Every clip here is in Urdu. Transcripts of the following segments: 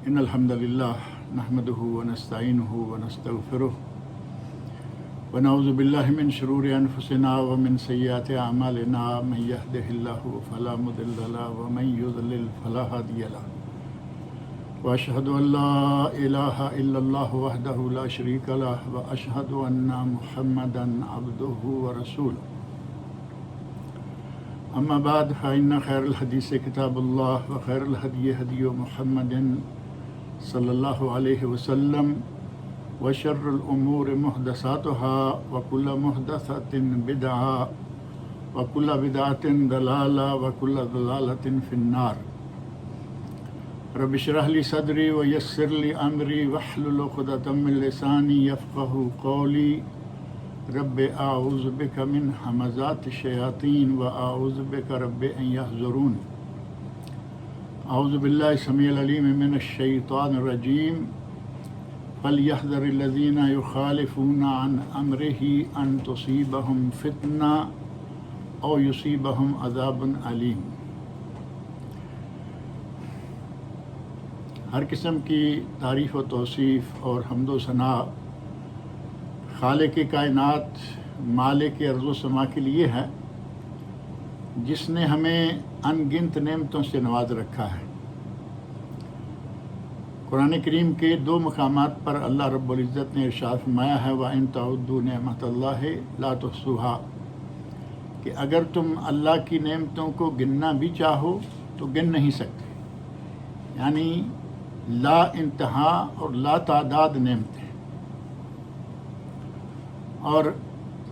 إن الحمد لله نحمده ونستعينه ونستغفره ونعوذ بالله من شرور أنفسنا ومن سيئات أعمالنا من يهده الله فلا مضل له ومن يضلل فلا هادي له وأشهد أن لا إله إلا الله وحده لا شريك له وأشهد أن محمدا عبده ورسوله أما بعد فإن خير الحديث كتاب الله وخير الهدي هدي محمد صلى الله عليه وسلم وشر الأمور محدثاتها وكل محدثة بدعة وكل بدعة ضلالة وكل ضلالة في النار رب اشرح لي صدري ويسر لي أمري واحلل عقدة من لساني يفقهوا قولي رب أعوذ بك من همزات الشياطين وأعوذ بك رب أن يحضرون أعوذ بالله السميع العليم من الشيطان الرجيم فليحذر الذين يخالفون عن أمره أن تصيبهم فتنة أو يصيبهم عذاب أليم۔ ہر قسم کی تعریف و توصیف اور حمد و ثنا خالق کائنات مالک ارض و سما کے لیے ہے، جس نے ہمیں ان گنت نعمتوں سے نواز رکھا ہے۔ قرآن کریم کے 2 مقامات پر اللہ رب العزت نے ارشاد فرمایا ہے وَإِن تَعُدُّوا نِعْمَتَ اللَّهِ لَا تُحْصُوهَا، کہ اگر تم اللہ کی نعمتوں کو گننا بھی چاہو تو گن نہیں سکتے، یعنی لا انتہا اور لا تعداد نعمتیں، اور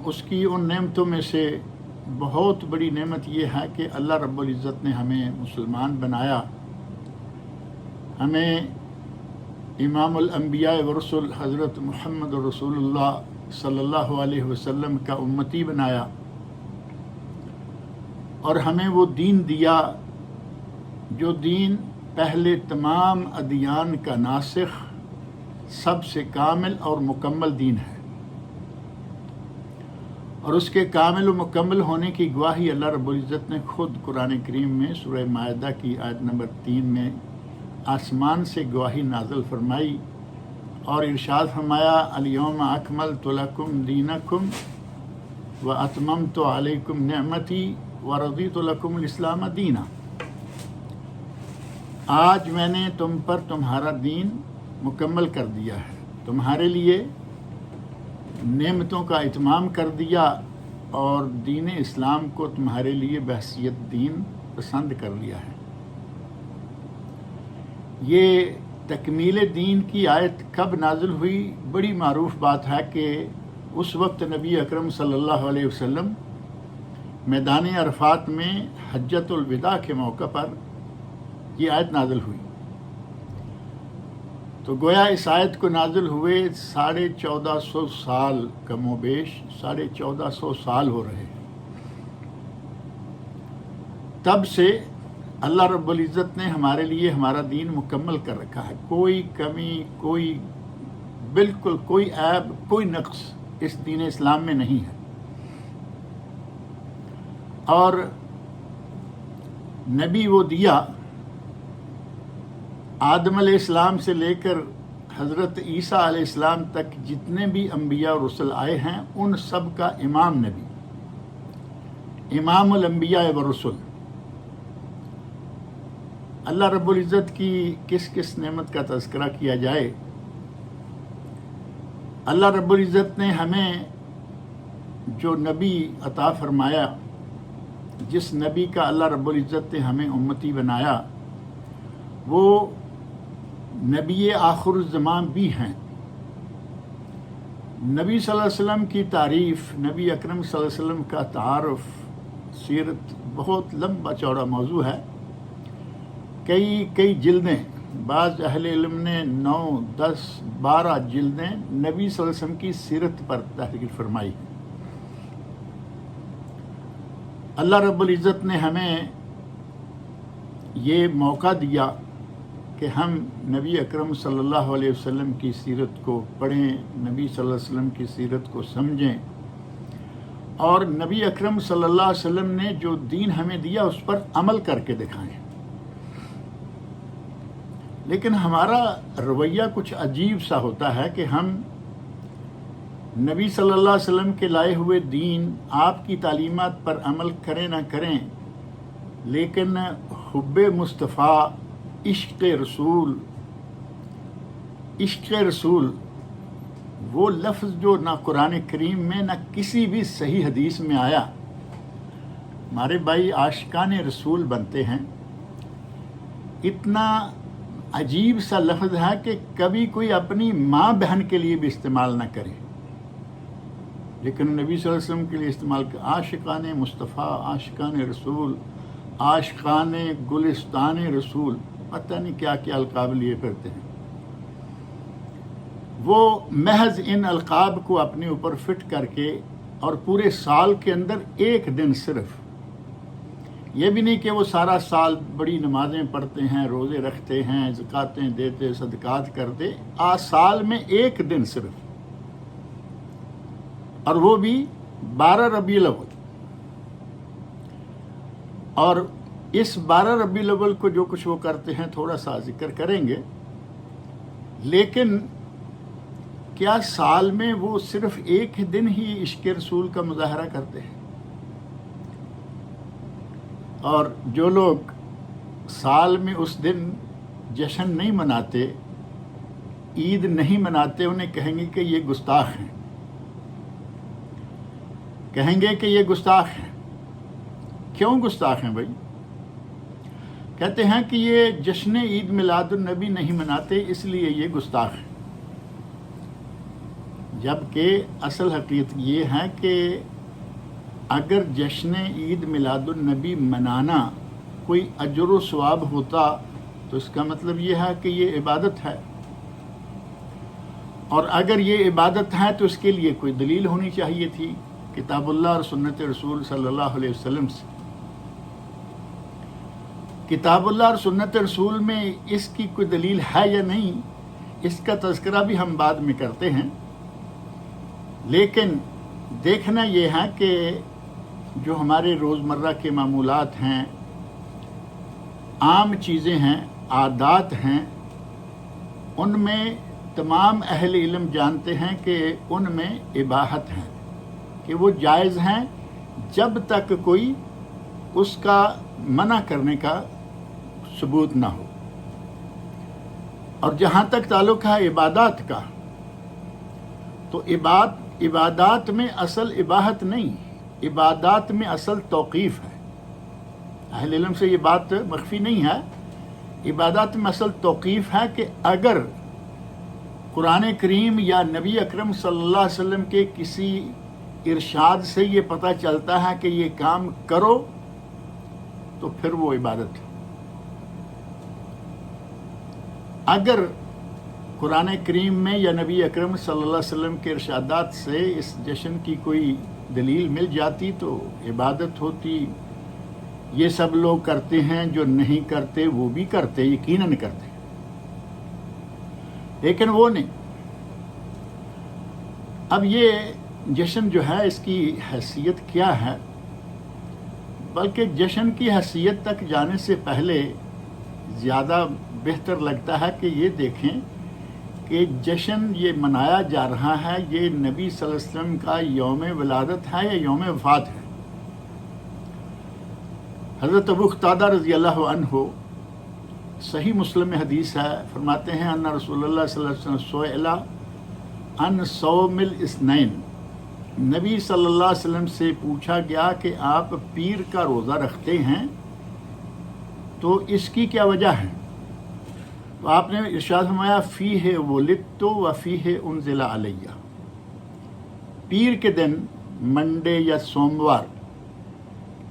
اس کی ان نعمتوں میں سے بہت بڑی نعمت یہ ہے کہ اللہ رب العزت نے ہمیں مسلمان بنایا، ہمیں امام الانبیاء ورسول حضرت محمد رسول اللہ صلی اللہ علیہ وسلم کا امتی بنایا، اور ہمیں وہ دین دیا جو دین پہلے تمام ادیان کا ناسخ سب سے کامل اور مکمل دین ہے، اور اس کے کامل و مکمل ہونے کی گواہی اللہ رب العزت نے خود قرآن کریم میں سورہ مائدہ کی آیت نمبر 3 میں آسمان سے گواہی نازل فرمائی اور ارشاد فرمایا الیوم اکملت لکم دینکم واتممت علیکم نعمتی ورضیت لکم الاسلام دینا، آج میں نے تم پر تمہارا دین مکمل کر دیا ہے، تمہارے لیے نعمتوں کا اتمام کر دیا اور دین اسلام کو تمہارے لیے بحیثیت دین پسند کر لیا ہے۔ یہ تکمیل دین کی آیت کب نازل ہوئی؟ بڑی معروف بات ہے کہ اس وقت نبی اکرم صلی اللہ علیہ وسلم میدان عرفات میں حجۃ الوداع کے موقع پر یہ آیت نازل ہوئی، تو گویا اس آیت کو نازل ہوئے 1450 سال، کم و بیش 1450 سال ہو رہے، تب سے اللہ رب العزت نے ہمارے لیے ہمارا دین مکمل کر رکھا ہے، کوئی کمی، بالکل کوئی عیب، کوئی نقص اس دین اسلام میں نہیں ہے۔ اور نبی وہ دیا آدم علیہ السلام سے لے کر حضرت عیسیٰ علیہ السلام تک جتنے بھی انبیاء اور رسل آئے ہیں ان سب کا امام نبی، امام الانبیاء والرسل۔ اللہ رب العزت کی کس کس نعمت کا تذکرہ کیا جائے؟ اللہ رب العزت نے ہمیں جو نبی عطا فرمایا، جس نبی کا اللہ رب العزت نے ہمیں امتی بنایا، وہ نبی آخر الزمان بھی ہیں۔ نبی صلی اللہ علیہ وسلم کی تعریف، نبی اکرم صلی اللہ علیہ وسلم کا تعارف، سیرت بہت لمبا چوڑا موضوع ہے، کئی جلدیں، بعض اہل علم نے 9، 10، 12 جلدیں نبی صلی اللہ علیہ وسلم کی سیرت پر تحریر فرمائی۔ اللہ رب العزت نے ہمیں یہ موقع دیا کہ ہم نبی اکرم صلی اللہ علیہ وسلم کی سیرت کو پڑھیں، نبی صلی اللہ علیہ وسلم کی سیرت کو سمجھیں، اور نبی اکرم صلی اللہ علیہ وسلم نے جو دین ہمیں دیا اس پر عمل کر کے دکھائیں۔ لیکن ہمارا رویہ کچھ عجیب سا ہوتا ہے کہ ہم نبی صلی اللہ علیہ وسلم کے لائے ہوئے دین، آپ کی تعلیمات پر عمل کریں نہ کریں، لیکن حب مصطفیٰ، عشق رسول وہ لفظ جو نہ قرآن کریم میں نہ کسی بھی صحیح حدیث میں آیا، ہمارے بھائی عاشقان رسول بنتے ہیں۔ اتنا عجیب سا لفظ ہے کہ کبھی کوئی اپنی ماں بہن کے لیے بھی استعمال نہ کرے، لیکن نبی صلی اللہ علیہ وسلم کے لیے استعمال کر، عاشقان مصطفیٰ، عاشقان رسول، عاشقان گلستان رسول، پتہ نہیں کیا کیا القاب لیے پھرتے ہیں۔ وہ محض ان القاب کو اپنے اوپر فٹ کر کے، اور پورے سال کے اندر ایک دن صرف، یہ بھی نہیں کہ وہ سارا سال بڑی نمازیں پڑھتے ہیں، روزے رکھتے ہیں، زکاتیں دیتے، صدقات کرتے، سال میں ایک دن صرف، اور وہ بھی 12 ربیع الاول۔ اور اس 12 ربیع الاول کو جو کچھ وہ کرتے ہیں تھوڑا سا ذکر کریں گے، لیکن کیا سال میں وہ صرف ایک دن ہی عشق رسول کا مظاہرہ کرتے ہیں؟ اور جو لوگ سال میں اس دن جشن نہیں مناتے، عید نہیں مناتے، انہیں کہیں گے کہ یہ گستاخ ہیں، کہیں گے کہ یہ گستاخ ہیں۔ کیوں گستاخ ہیں بھائی؟ کہتے ہیں کہ یہ جشن عید میلاد النبی نہیں مناتے، اس لیے یہ گستاخ ہیں، جبکہ اصل حقیقت یہ ہے کہ اگر جشن عید میلاد النبی منانا کوئی اجر و ثواب ہوتا تو اس کا مطلب یہ ہے کہ یہ عبادت ہے، اور اگر یہ عبادت ہے تو اس کے لیے کوئی دلیل ہونی چاہیے تھی کتاب اللہ اور سنت رسول صلی اللہ علیہ وسلم سے۔ کتاب اللہ اور سنت رسول میں اس کی کوئی دلیل ہے یا نہیں، اس کا تذکرہ بھی ہم بعد میں کرتے ہیں، لیکن دیکھنا یہ ہے کہ جو ہمارے روزمرہ کے معمولات ہیں، عام چیزیں ہیں، عادات ہیں، ان میں تمام اہل علم جانتے ہیں کہ ان میں اباحت ہے، کہ وہ جائز ہیں جب تک کوئی اس کا منع کرنے کا ثبوت نہ ہو۔ اور جہاں تک تعلق ہے عبادات کا، تو عبادات میں اصل اباحت نہیں، عبادات میں اصل توقیف ہے۔ اہل علم سے یہ بات مخفی نہیں ہے، عبادات میں اصل توقیف ہے کہ اگر قرآن کریم یا نبی اکرم صلی اللہ علیہ وسلم کے کسی ارشاد سے یہ پتہ چلتا ہے کہ یہ کام کرو تو پھر وہ عبادت ہے۔ اگر قرآن کریم میں یا نبی اکرم صلی اللہ علیہ وسلم کے ارشادات سے اس جشن کی کوئی دلیل مل جاتی تو عبادت ہوتی۔ یہ سب لوگ کرتے ہیں، جو نہیں کرتے وہ بھی کرتے، یقیناً کرتے، لیکن وہ نہیں۔ اب یہ جشن جو ہے اس کی حیثیت کیا ہے؟ بلکہ جشن کی حیثیت تک جانے سے پہلے زیادہ بہتر لگتا ہے کہ یہ دیکھیں کہ جشن یہ منایا جا رہا ہے، یہ نبی صلی اللہ علیہ وسلم کا یوم ولادت ہے یا یوم وفات ہے۔ حضرت ابو قتادہ رضی اللہ عنہ، صحیح مسلم میں حدیث ہے، فرماتے ہیں ان رسول اللہ صلی اللہ علیہ وسلم سئل عن صوم الاثنین، نبی صلی اللہ علیہ وسلم سے پوچھا گیا کہ آپ پیر کا روزہ رکھتے ہیں تو اس کی کیا وجہ ہے؟ تو آپ نے ارشاد فرمایا فیہ ولدت و فیہ انزل علیہ، پیر کے دن، منڈے یا سوموار،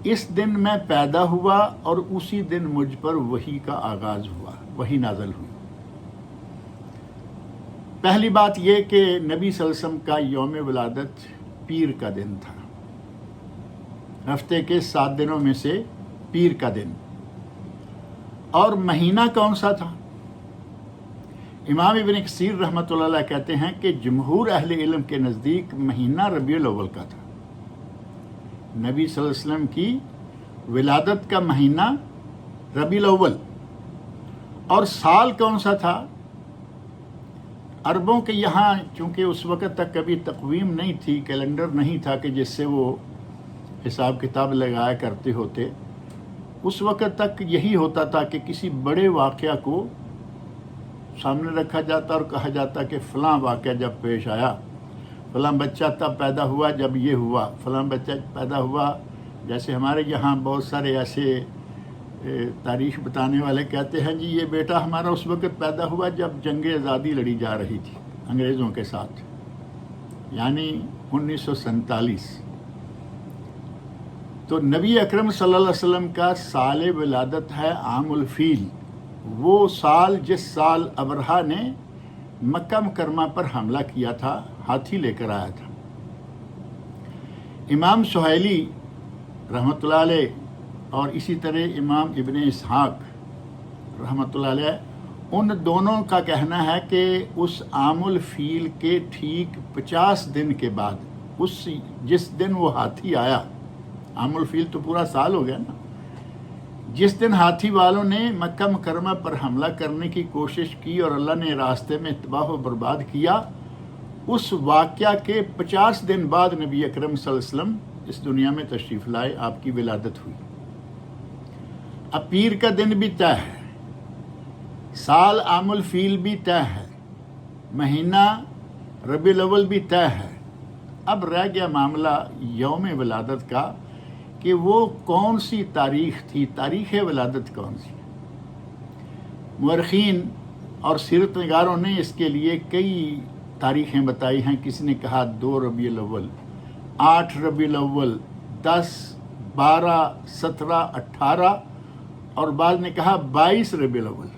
اس دن میں پیدا ہوا اور اسی دن مجھ پر وحی کا آغاز ہوا، وحی نازل ہوئی۔ پہلی بات یہ کہ نبی صلی اللہ علیہ وسلم کا یوم ولادت پیر کا دن تھا، ہفتے کے 7 دنوں میں سے پیر کا دن۔ اور مہینہ کون سا تھا؟ امام ابن کثیر رحمۃ اللہ علیہ کہتے ہیں کہ جمہور اہل علم کے نزدیک مہینہ ربیع الاول کا تھا۔ نبی صلی اللہ علیہ وسلم کی ولادت کا مہینہ ربیع الاول، اور سال کون سا تھا؟ عربوں کے یہاں چونکہ اس وقت تک کبھی تقویم نہیں تھی، کیلنڈر نہیں تھا کہ جس سے وہ حساب کتاب لگایا کرتے ہوتے، اس وقت تک یہی ہوتا تھا کہ کسی بڑے واقعہ کو سامنے رکھا جاتا اور کہا جاتا کہ فلاں واقعہ جب پیش آیا، فلاں بچہ تب پیدا ہوا جب یہ ہوا، فلاں بچہ پیدا ہوا. جیسے ہمارے یہاں بہت سارے ایسے تاریخ بتانے والے کہتے ہیں جی یہ بیٹا ہمارا اس وقت پیدا ہوا جب جنگ آزادی لڑی جا رہی تھی انگریزوں کے ساتھ، یعنی 1947. تو نبی اکرم صلی اللہ علیہ وسلم کا سال ولادت ہے عام الفیل، وہ سال جس سال ابرہہ نے مکہ مکرمہ پر حملہ کیا تھا، ہاتھی لے کر آیا تھا. امام سہیلی رحمۃ اللہ علیہ اور اسی طرح امام ابن اسحاق رحمۃ اللہ علیہ، ان دونوں کا کہنا ہے کہ اس عام الفیل کے ٹھیک 50 دن کے بعد، جس دن وہ ہاتھی آیا، عام الفیل تو پورا سال ہو گیا نا، جس دن ہاتھی والوں نے مکہ مکرمہ پر حملہ کرنے کی کوشش کی اور اللہ نے راستے میں تباہ و برباد کیا، اس واقعہ کے 50 دن بعد نبی اکرم صلی اللہ علیہ وسلم اس دنیا میں تشریف لائے، آپ کی ولادت ہوئی. اب پیر کا دن بھی طے ہے، سال عام الفیل بھی طے ہے، مہینہ ربیع الاول بھی طے ہے. اب رہ گیا معاملہ یوم ولادت کا کہ وہ کون سی تاریخ تھی، تاریخ ولادت کون سی. مورخین اور سیرت نگاروں نے اس کے لیے کئی تاریخیں بتائی ہیں. کسی نے کہا 2 ربیع الاول، 8 ربیع الاول، 10، 12، 17، 18 اور بعض نے کہا 22 ربیع الاول.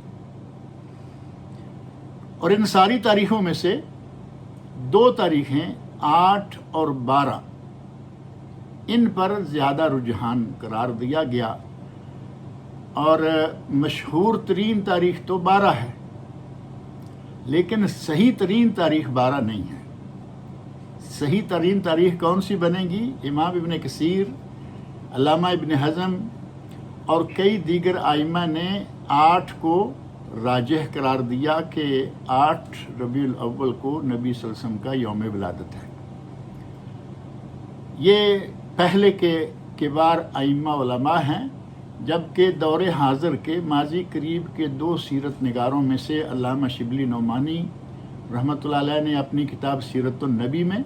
اور ان ساری تاریخوں میں سے 2 تاریخیں 8 اور 12 ان پر زیادہ رجحان قرار دیا گیا، اور مشہور ترین تاریخ تو 12 ہے، لیکن صحیح ترین تاریخ 12 نہیں ہے. صحیح ترین تاریخ کون سی بنے گی؟ امام ابن کثیر، علامہ ابن حزم اور کئی دیگر ائمہ نے 8 کو راجح قرار دیا کہ 8 ربیع الاول کو نبی صلی اللہ علیہ وسلم کا یوم ولادت ہے. یہ پہلے کے کبار ائمہ علماء ہیں، جبکہ دور حاضر کے ماضی قریب کے 2 سیرت نگاروں میں سے علامہ شبلی نعمانی رحمۃ اللہ علیہ نے اپنی کتاب سیرت النبی میں،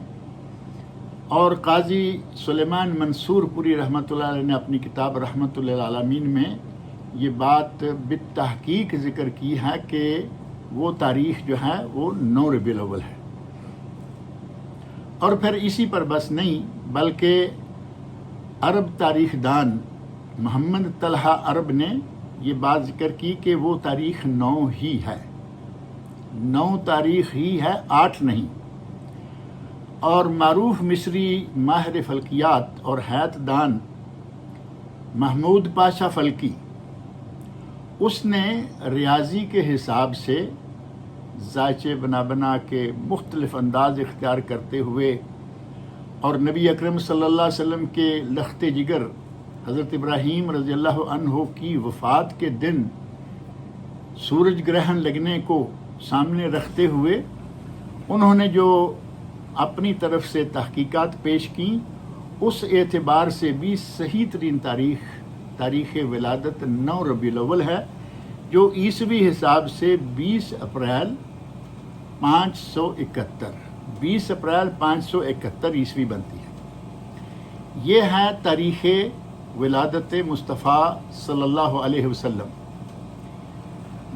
اور قاضی سلیمان منصور پوری رحمۃ اللہ علیہ نے اپنی کتاب رحمۃ للعالمین میں یہ بات بالتحقیق ذکر کی ہے کہ وہ تاریخ جو ہے وہ 9 ربیع الاول ہے. اور پھر اسی پر بس نہیں، بلکہ عرب تاریخ دان محمد طلحہ عرب نے یہ بات ذکر کی کہ وہ تاریخ 9 ہی ہے، 9 تاریخ ہی ہے، 8 نہیں. اور معروف مصری ماہر فلکیات اور حیات دان محمود پاشا فلکی، اس نے ریاضی کے حساب سے ذائچے بنا کے مختلف انداز اختیار کرتے ہوئے اور نبی اکرم صلی اللہ علیہ وسلم کے لخت جگر حضرت ابراہیم رضی اللہ عنہ کی وفات کے دن سورج گرہن لگنے کو سامنے رکھتے ہوئے انہوں نے جو اپنی طرف سے تحقیقات پیش کی، اس اعتبار سے بھی صحیح ترین تاریخ ولادت 9 ربیع الاول ہے، جو عیسوی حساب سے 20 اپریل 571 عیسوی بنتی ہے. یہ ہے تاریخ ولادت مصطفیٰ صلی اللہ علیہ وسلم.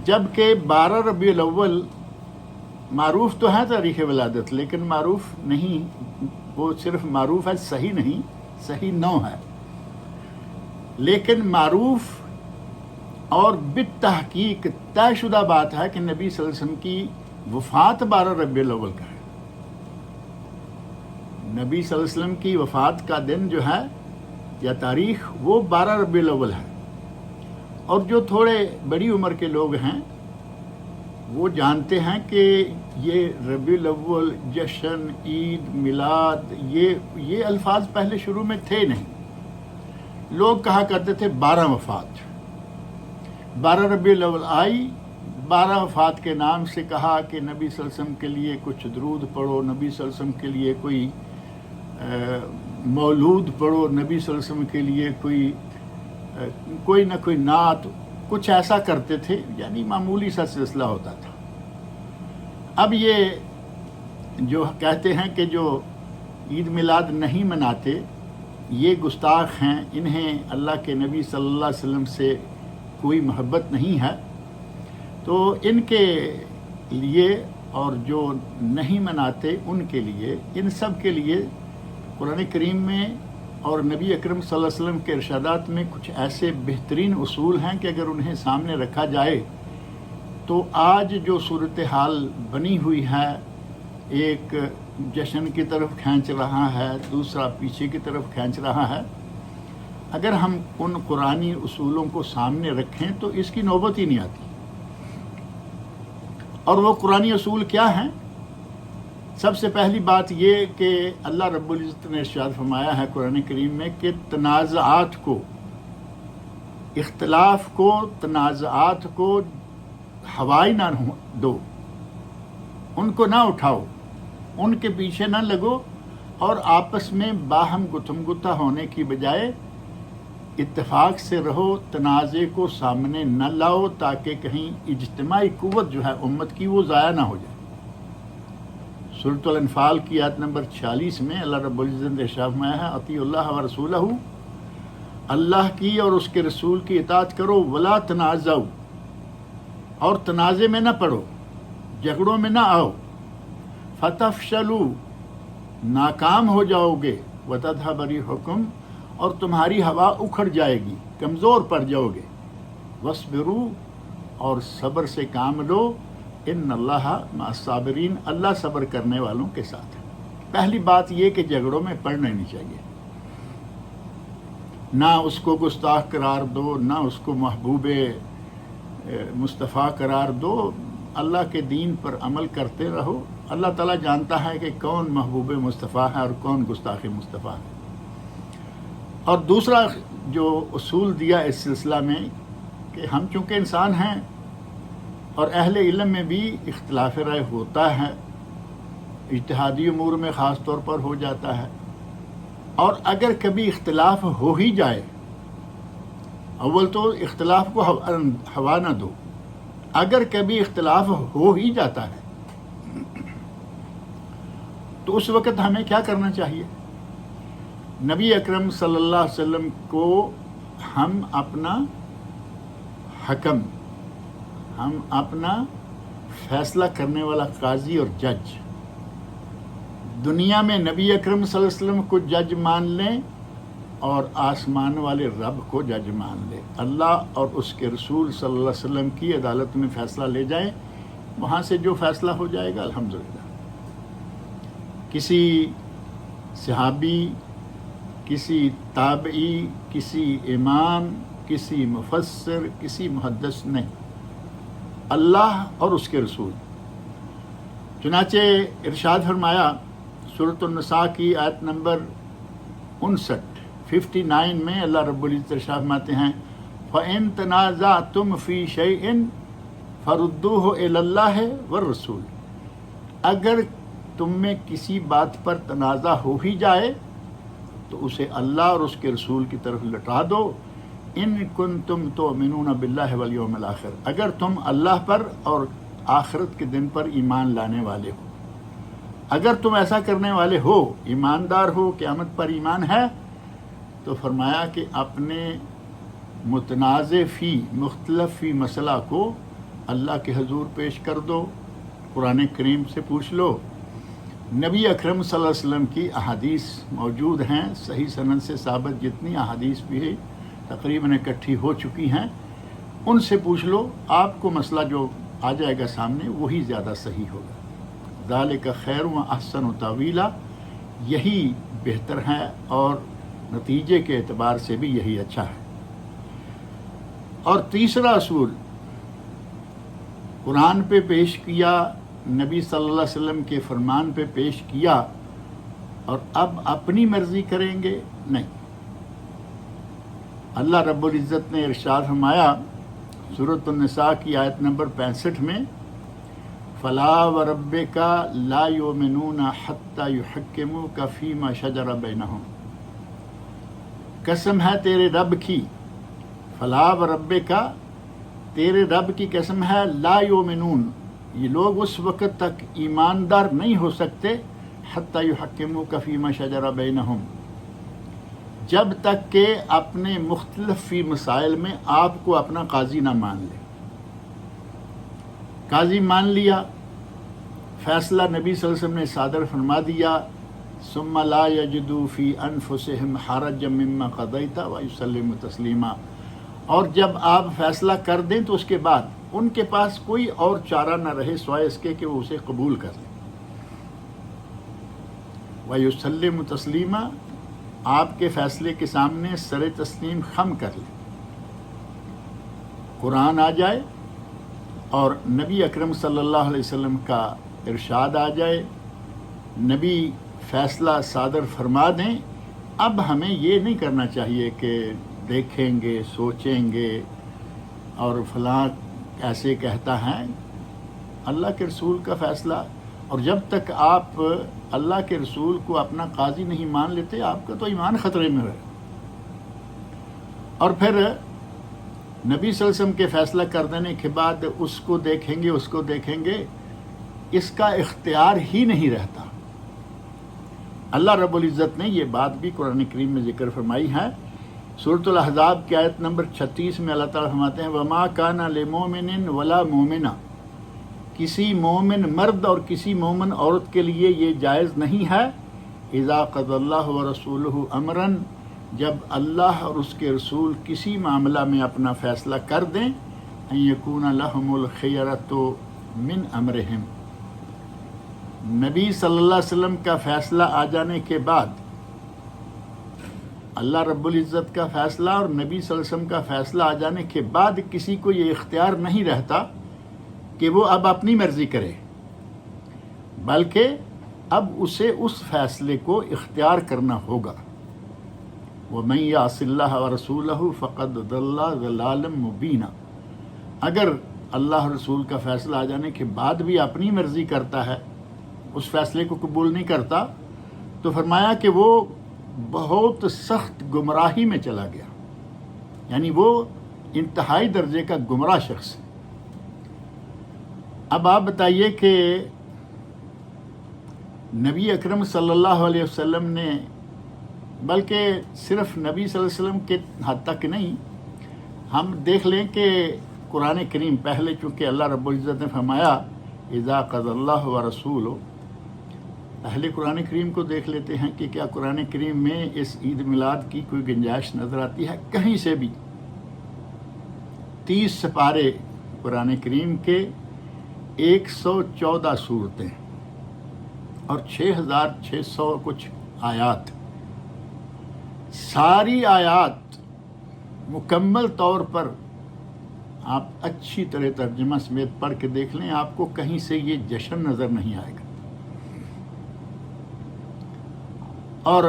جبکہ 12 ربیع الاول معروف تو ہے تاریخ ولادت، لیکن معروف نہیں، وہ صرف معروف ہے، صحیح نہیں، صحیح 9 ہے. لیکن معروف اور بالتحقیق طے شدہ بات ہے کہ نبی صلی اللہ علیہ وسلم کی وفات 12 ربیع الاول کا ہے. نبی صلی اللہ علیہ وسلم کی وفات کا دن جو ہے یا تاریخ وہ 12 ربیع الاول ہے. اور جو تھوڑے بڑی عمر کے لوگ ہیں وہ جانتے ہیں کہ یہ ربیع الاول، جشن، عید، میلاد، یہ الفاظ پہلے شروع میں تھے نہیں. لوگ کہا کرتے تھے 12 وفات. 12 ربیع الاول آئی 12 وفات کے نام سے کہا کہ نبی صلی اللہ علیہ وسلم کے لیے کچھ درود پڑھو، نبی صلی اللہ علیہ وسلم کے لیے کوئی مولود پڑھو، نبی صلی اللہ علیہ وسلم کے لیے کوئی نہ کوئی نعت، کچھ ایسا کرتے تھے، یعنی معمولی سا سلسلہ ہوتا تھا۔ اب یہ جو کہتے ہیں کہ جو عید میلاد نہیں مناتے یہ گستاخ ہیں، انہیں اللہ کے نبی صلی اللہ علیہ وسلم سے کوئی محبت نہیں ہے، تو ان کے لیے اور جو نہیں مناتے ان کے لیے، ان سب کے لیے قرآن کریم میں اور نبی اکرم صلی اللہ علیہ وسلم کے ارشادات میں کچھ ایسے بہترین اصول ہیں کہ اگر انہیں سامنے رکھا جائے تو آج جو صورتحال بنی ہوئی ہے، ایک جشن کی طرف کھینچ رہا ہے، دوسرا پیچھے کی طرف کھینچ رہا ہے، اگر ہم ان قرآنی اصولوں کو سامنے رکھیں تو اس کی نوبت ہی نہیں آتی۔ اور وہ قرآنی اصول کیا ہیں؟ سب سے پہلی بات یہ کہ اللہ رب العزت نے ارشاد فرمایا ہے قرآن کریم میں کہ تنازعات کو، اختلاف کو، تنازعات کو ہوائی نہ دو، ان کو نہ اٹھاؤ، ان کے پیچھے نہ لگو، اور آپس میں باہم گتھم گتھا ہونے کی بجائے اتفاق سے رہو، تنازع کو سامنے نہ لاؤ تاکہ کہیں اجتماعی قوت جو ہے امت کی وہ ضائع نہ ہو جائے۔ سورۃ الانفال کی آیت نمبر 46 میں اللہ رب العزت نے ارشاد فرمایا ہے اطیعوا اللہ و رسولہ، اللہ کی اور اس کے رسول کی اطاعت کرو، ولا تنازعوا، اور تنازع میں نہ پڑو، جھگڑوں میں نہ آؤ، فتفشلوا، ناکام ہو جاؤ گے، وتذھب ريحكم، اور تمہاری ہوا اکھڑ جائے گی، کمزور پڑ جاؤ گے، واصبروا، اور صبر سے کام لو، ان اللہ مع الصابرین، اللہ صبر کرنے والوں کے ساتھ ہے۔ پہلی بات یہ کہ جھگڑوں میں پڑنا نہیں چاہیے، نہ اس کو گستاخ قرار دو، نہ اس کو محبوب مصطفیٰ قرار دو، اللہ کے دین پر عمل کرتے رہو۔ اللہ تعالیٰ جانتا ہے کہ کون محبوب مصطفیٰ ہے اور کون گستاخ مصطفیٰ ہے۔ اور دوسرا جو اصول دیا اس سلسلہ میں کہ ہم چونکہ انسان ہیں اور اہل علم میں بھی اختلاف رائے ہوتا ہے، اجتہادی امور میں خاص طور پر ہو جاتا ہے، اور اگر کبھی اختلاف ہو ہی جائے، اول تو اختلاف کو ہوا نہ دو، اگر کبھی اختلاف ہو ہی جاتا ہے تو اس وقت ہمیں کیا کرنا چاہیے؟ نبی اکرم صلی اللہ علیہ وسلم کو ہم اپنا حکم، ہم اپنا فیصلہ کرنے والا قاضی اور جج، دنیا میں نبی اکرم صلی اللہ علیہ وسلم کو جج مان لیں اور آسمان والے رب کو جج مان لیں، اللہ اور اس کے رسول صلی اللہ علیہ وسلم کی عدالت میں فیصلہ لے جائیں، وہاں سے جو فیصلہ ہو جائے گا الحمدللہ۔ کسی صحابی، کسی تابعی، کسی امام، کسی مفسر، کسی محدث نہیں، اللہ اور اس کے رسول۔ چنانچہ ارشاد فرمایا سورۃ النساء کی آیت نمبر 59 میں اللہ رب العزت ارشاد فرماتے ہیں فَإِن تَنَازَعْتُمْ فِي شَيْءٍ فَرُدُّوهُ إِلَى اللَّهِ وَالرَّسُولِ، اگر تم میں کسی بات پر تنازع ہو ہی جائے تو اسے اللہ اور اس کے رسول کی طرف لٹا دو، ان کنتم تؤمنون باللہ والیوم الآخر، اگر تم اللہ پر اور آخرت کے دن پر ایمان لانے والے ہو۔ اگر تم ایسا کرنے والے ہو، ایماندار ہو، قیامت پر ایمان ہے، تو فرمایا کہ اپنے متنازع فی، مختلف فی مسئلہ کو اللہ کے حضور پیش کر دو، قرآن کریم سے پوچھ لو، نبی اکرم صلی اللہ علیہ وسلم کی احادیث موجود ہیں، صحیح سند سے ثابت جتنی احادیث بھی تقریباً اکٹھی ہو چکی ہیں، ان سے پوچھ لو، آپ کو مسئلہ جو آ جائے گا سامنے وہی زیادہ صحیح ہوگا۔ ذالک خیر و احسن تاویلا، یہی بہتر ہے اور نتیجے کے اعتبار سے بھی یہی اچھا ہے۔ اور تیسرا اصول قرآن پہ پیش کیا، نبی صلی اللہ علیہ وسلم کے فرمان پہ پیش کیا، اور اب اپنی مرضی کریں گے، نہیں۔ اللہ رب العزت نے ارشاد فرمایا سورۃ النساء کی آیت نمبر 65 میں فلا وربک لا یؤمنون حتی یحکموک فیما شجر بینہم، قسم ہے تیرے رب کی، فلا وربک تیرے رب کی قسم ہے، لا یؤمنون یہ لوگ اس وقت تک ایماندار نہیں ہو سکتے، حتی یحکموک فیما شجر بینہم جب تک کہ اپنے مختلف فی مسائل میں آپ کو اپنا قاضی نہ مان لے۔ قاضی مان لیا، فیصلہ نبی صلی اللہ علیہ وسلم نے صادر فرما دیا، ثم لا یجدوا فی انفسہم حرجا مما قضیت ویسلموا تسلیما، اور جب آپ فیصلہ کر دیں تو اس کے بعد ان کے پاس کوئی اور چارہ نہ رہے سوائے اس کے کہ وہ اسے قبول کر لیں، ویسلموا تسلیما آپ کے فیصلے کے سامنے سر تسلیم خم کر لیں۔ قرآن آ جائے اور نبی اکرم صلی اللہ علیہ وسلم کا ارشاد آ جائے، نبی فیصلہ صادر فرما دیں، اب ہمیں یہ نہیں کرنا چاہیے کہ دیکھیں گے، سوچیں گے اور فلاں ایسے کہتا ہے۔ اللہ کے رسول کا فیصلہ، اور جب تک آپ اللہ کے رسول کو اپنا قاضی نہیں مان لیتے آپ کا تو ایمان خطرے میں ہے۔ اور پھر نبی صلی اللہ علیہ وسلم کے فیصلہ کر دینے کے بعد اس کو دیکھیں گے اس کا اختیار ہی نہیں رہتا۔ اللہ رب العزت نے یہ بات بھی قرآن کریم میں ذکر فرمائی ہے، سورۃ الاحزاب کی آیت نمبر 36 میں اللہ تعالیٰ فرماتے ہیں وما کان لمؤمن ولا مؤمنہ، کسی مومن مرد اور کسی مومن عورت کے لیے یہ جائز نہیں ہے، اذا قضى اللہ ورسولہ امرا جب اللہ اور اس کے رسول کسی معاملہ میں اپنا فیصلہ کر دیں، ان یکون لہم الخیرۃ من امرہم، نبی صلی اللہ علیہ وسلم کا فیصلہ آ جانے کے بعد، اللہ رب العزت کا فیصلہ اور نبی صلی اللہ علیہ وسلم کا فیصلہ آ جانے کے بعد کسی کو یہ اختیار نہیں رہتا کہ وہ اب اپنی مرضی کرے، بلکہ اب اسے اس فیصلے کو اختیار کرنا ہوگا۔ وَمَن يَعْصِ اللَّهَ وَرَسُولَهُ فَقَدْ ضَلَّ ضَلَالًا مُبِينًا، اگر اللہ رسول کا فیصلہ آ جانے کے بعد بھی اپنی مرضی کرتا ہے، اس فیصلے کو قبول نہیں کرتا، تو فرمایا کہ وہ بہت سخت گمراہی میں چلا گیا، یعنی وہ انتہائی درجے کا گمراہ شخص ہے۔ اب آپ بتائیے کہ نبی اکرم صلی اللہ علیہ وسلم نے، بلکہ صرف نبی صلی اللہ علیہ وسلم کے حد تک نہیں، ہم دیکھ لیں کہ قرآن کریم پہلے چونکہ اللہ رب العزت نے فرمایا اذا قضى اللہ ورسولہ، پہلے قرآن کریم کو دیکھ لیتے ہیں کہ کیا قرآن کریم میں اس عید میلاد کی کوئی گنجائش نظر آتی ہے کہیں سے بھی۔ 30 سپارے قرآن کریم کے، 114 صورتیں اور 6600 کچھ آیات، ساری آیات مکمل طور پر آپ اچھی طرح ترجمہ سمیت پڑھ کے دیکھ لیں، آپ کو کہیں سے یہ جشن نظر نہیں آئے گا۔ اور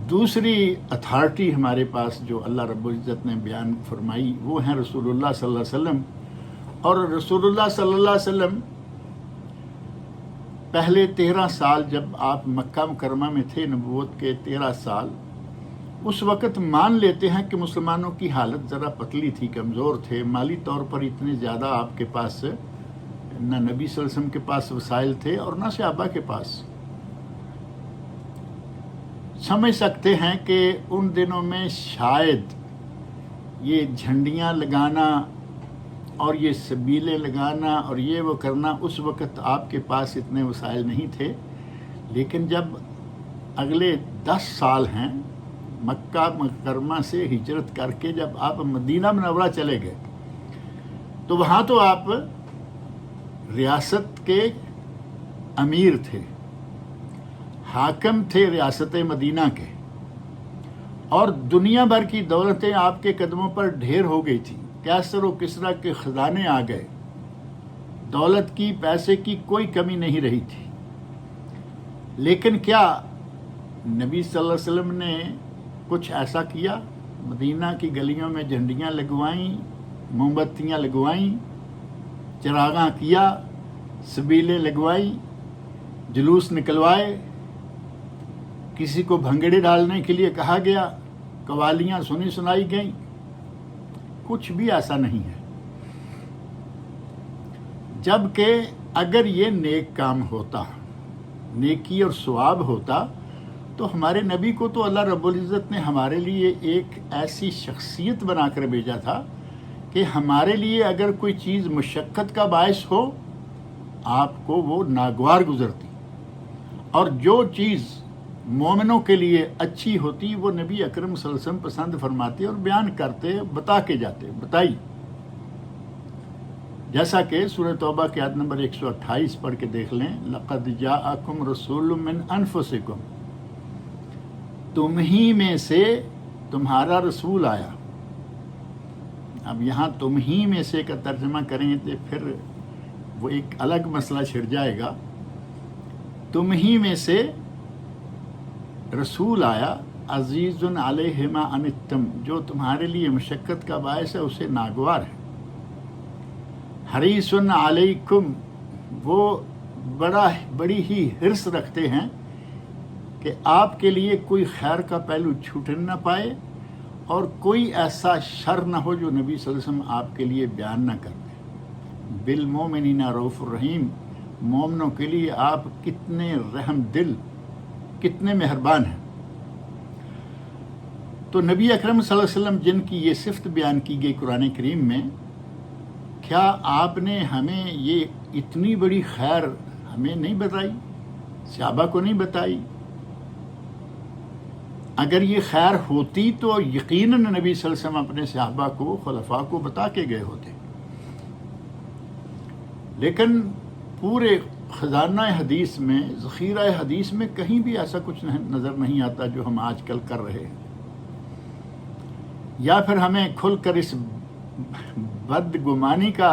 دوسری اتھارٹی ہمارے پاس جو اللہ رب العزت نے بیان فرمائی وہ ہیں رسول اللہ صلی اللہ علیہ وسلم، اور رسول اللہ صلی اللہ علیہ وسلم پہلے 13 سال جب آپ مکہ مکرمہ میں تھے، نبوت کے 13 سال، اس وقت مان لیتے ہیں کہ مسلمانوں کی حالت ذرا پتلی تھی، کمزور تھے، مالی طور پر اتنے زیادہ آپ کے پاس نہ نبی صلی اللہ علیہ وسلم کے پاس وسائل تھے اور نہ صحابہ کے پاس۔ سمجھ سکتے ہیں کہ ان دنوں میں شاید یہ جھنڈیاں لگانا اور یہ سبیلیں لگانا اور یہ وہ کرنا، اس وقت آپ کے پاس اتنے وسائل نہیں تھے، لیکن جب اگلے 10 سال ہیں مکہ مکرمہ سے ہجرت کر کے جب آپ مدینہ منورہ چلے گئے، تو وہاں تو آپ ریاست کے امیر تھے، حاکم تھے ریاست مدینہ کے، اور دنیا بھر کی دولتیں آپ کے قدموں پر ڈھیر ہو گئی تھی، کیسر و کسریٰ کے خزانے آ گئے، دولت کی، پیسے کی کوئی کمی نہیں رہی تھی۔ لیکن کیا نبی صلی اللہ علیہ وسلم نے کچھ ایسا کیا؟ مدینہ کی گلیوں میں جھنڈیاں لگوائیں، موم بتیاں لگوائیں، چراغاں کیا، سبیلیں لگوائیں، جلوس نکلوائے، کسی کو بھنگڑے ڈالنے کے لیے کہا گیا، قوالیاں سنائی گئیں، کچھ بھی ایسا نہیں ہے۔ جبکہ اگر یہ نیک کام ہوتا، نیکی اور ثواب ہوتا، تو ہمارے نبی کو تو اللہ رب العزت نے ہمارے لیے ایک ایسی شخصیت بنا کر بھیجا تھا کہ ہمارے لیے اگر کوئی چیز مشقت کا باعث ہو، آپ کو وہ ناگوار گزرتی، اور جو چیز مومنوں کے لیے اچھی ہوتی وہ نبی اکرم صلی اللہ علیہ وسلم پسند فرماتے اور بیان کرتے، بتا کے جاتے، بتائی۔ جیسا کہ سورہ توبہ کی آیت نمبر 128 پڑھ کے دیکھ لیں، لَقَدْ جَاءَكُمْ رَسُولٌ مِّنْ أَنفُسِكُمْ، تم ہی میں سے تمہارا رسول آیا۔ اب یہاں تم ہی میں سے کا ترجمہ کریں تو پھر وہ ایک الگ مسئلہ چھڑ جائے گا۔ تم ہی میں سے رسول آیا، عزیز علیہ ما عنتم، جو تمہارے لیے مشقت کا باعث ہے، اسے ناگوار ہے۔ حریص علیکم، وہ بڑی ہی حرص رکھتے ہیں کہ آپ کے لیے کوئی خیر کا پہلو چھوٹ نہ پائے اور کوئی ایسا شر نہ ہو جو نبی صلی اللہ علیہ وسلم آپ کے لیے بیان نہ کر دیں۔ بالمومنین رؤوف الرحیم، مومنوں کے لیے آپ کتنے رحم دل، کتنے مہربان ہیں۔ تو نبی اکرم صلی اللہ علیہ وسلم جن کی یہ صفت بیان کی گئی قرآن کریم میں، کیا آپ نے ہمیں یہ اتنی بڑی خیر ہمیں نہیں بتائی، صحابہ کو نہیں بتائی؟ اگر یہ خیر ہوتی تو یقیناً نبی صلی اللہ علیہ وسلم اپنے صحابہ کو، خلفاء کو بتا کے گئے ہوتے، لیکن پورے خزانہ حدیث میں، ذخیرہ حدیث میں کہیں بھی ایسا کچھ نظر نہیں آتا جو ہم آج کل کر رہے ہیں۔ یا پھر ہمیں کھل کر اس بدگمانی کا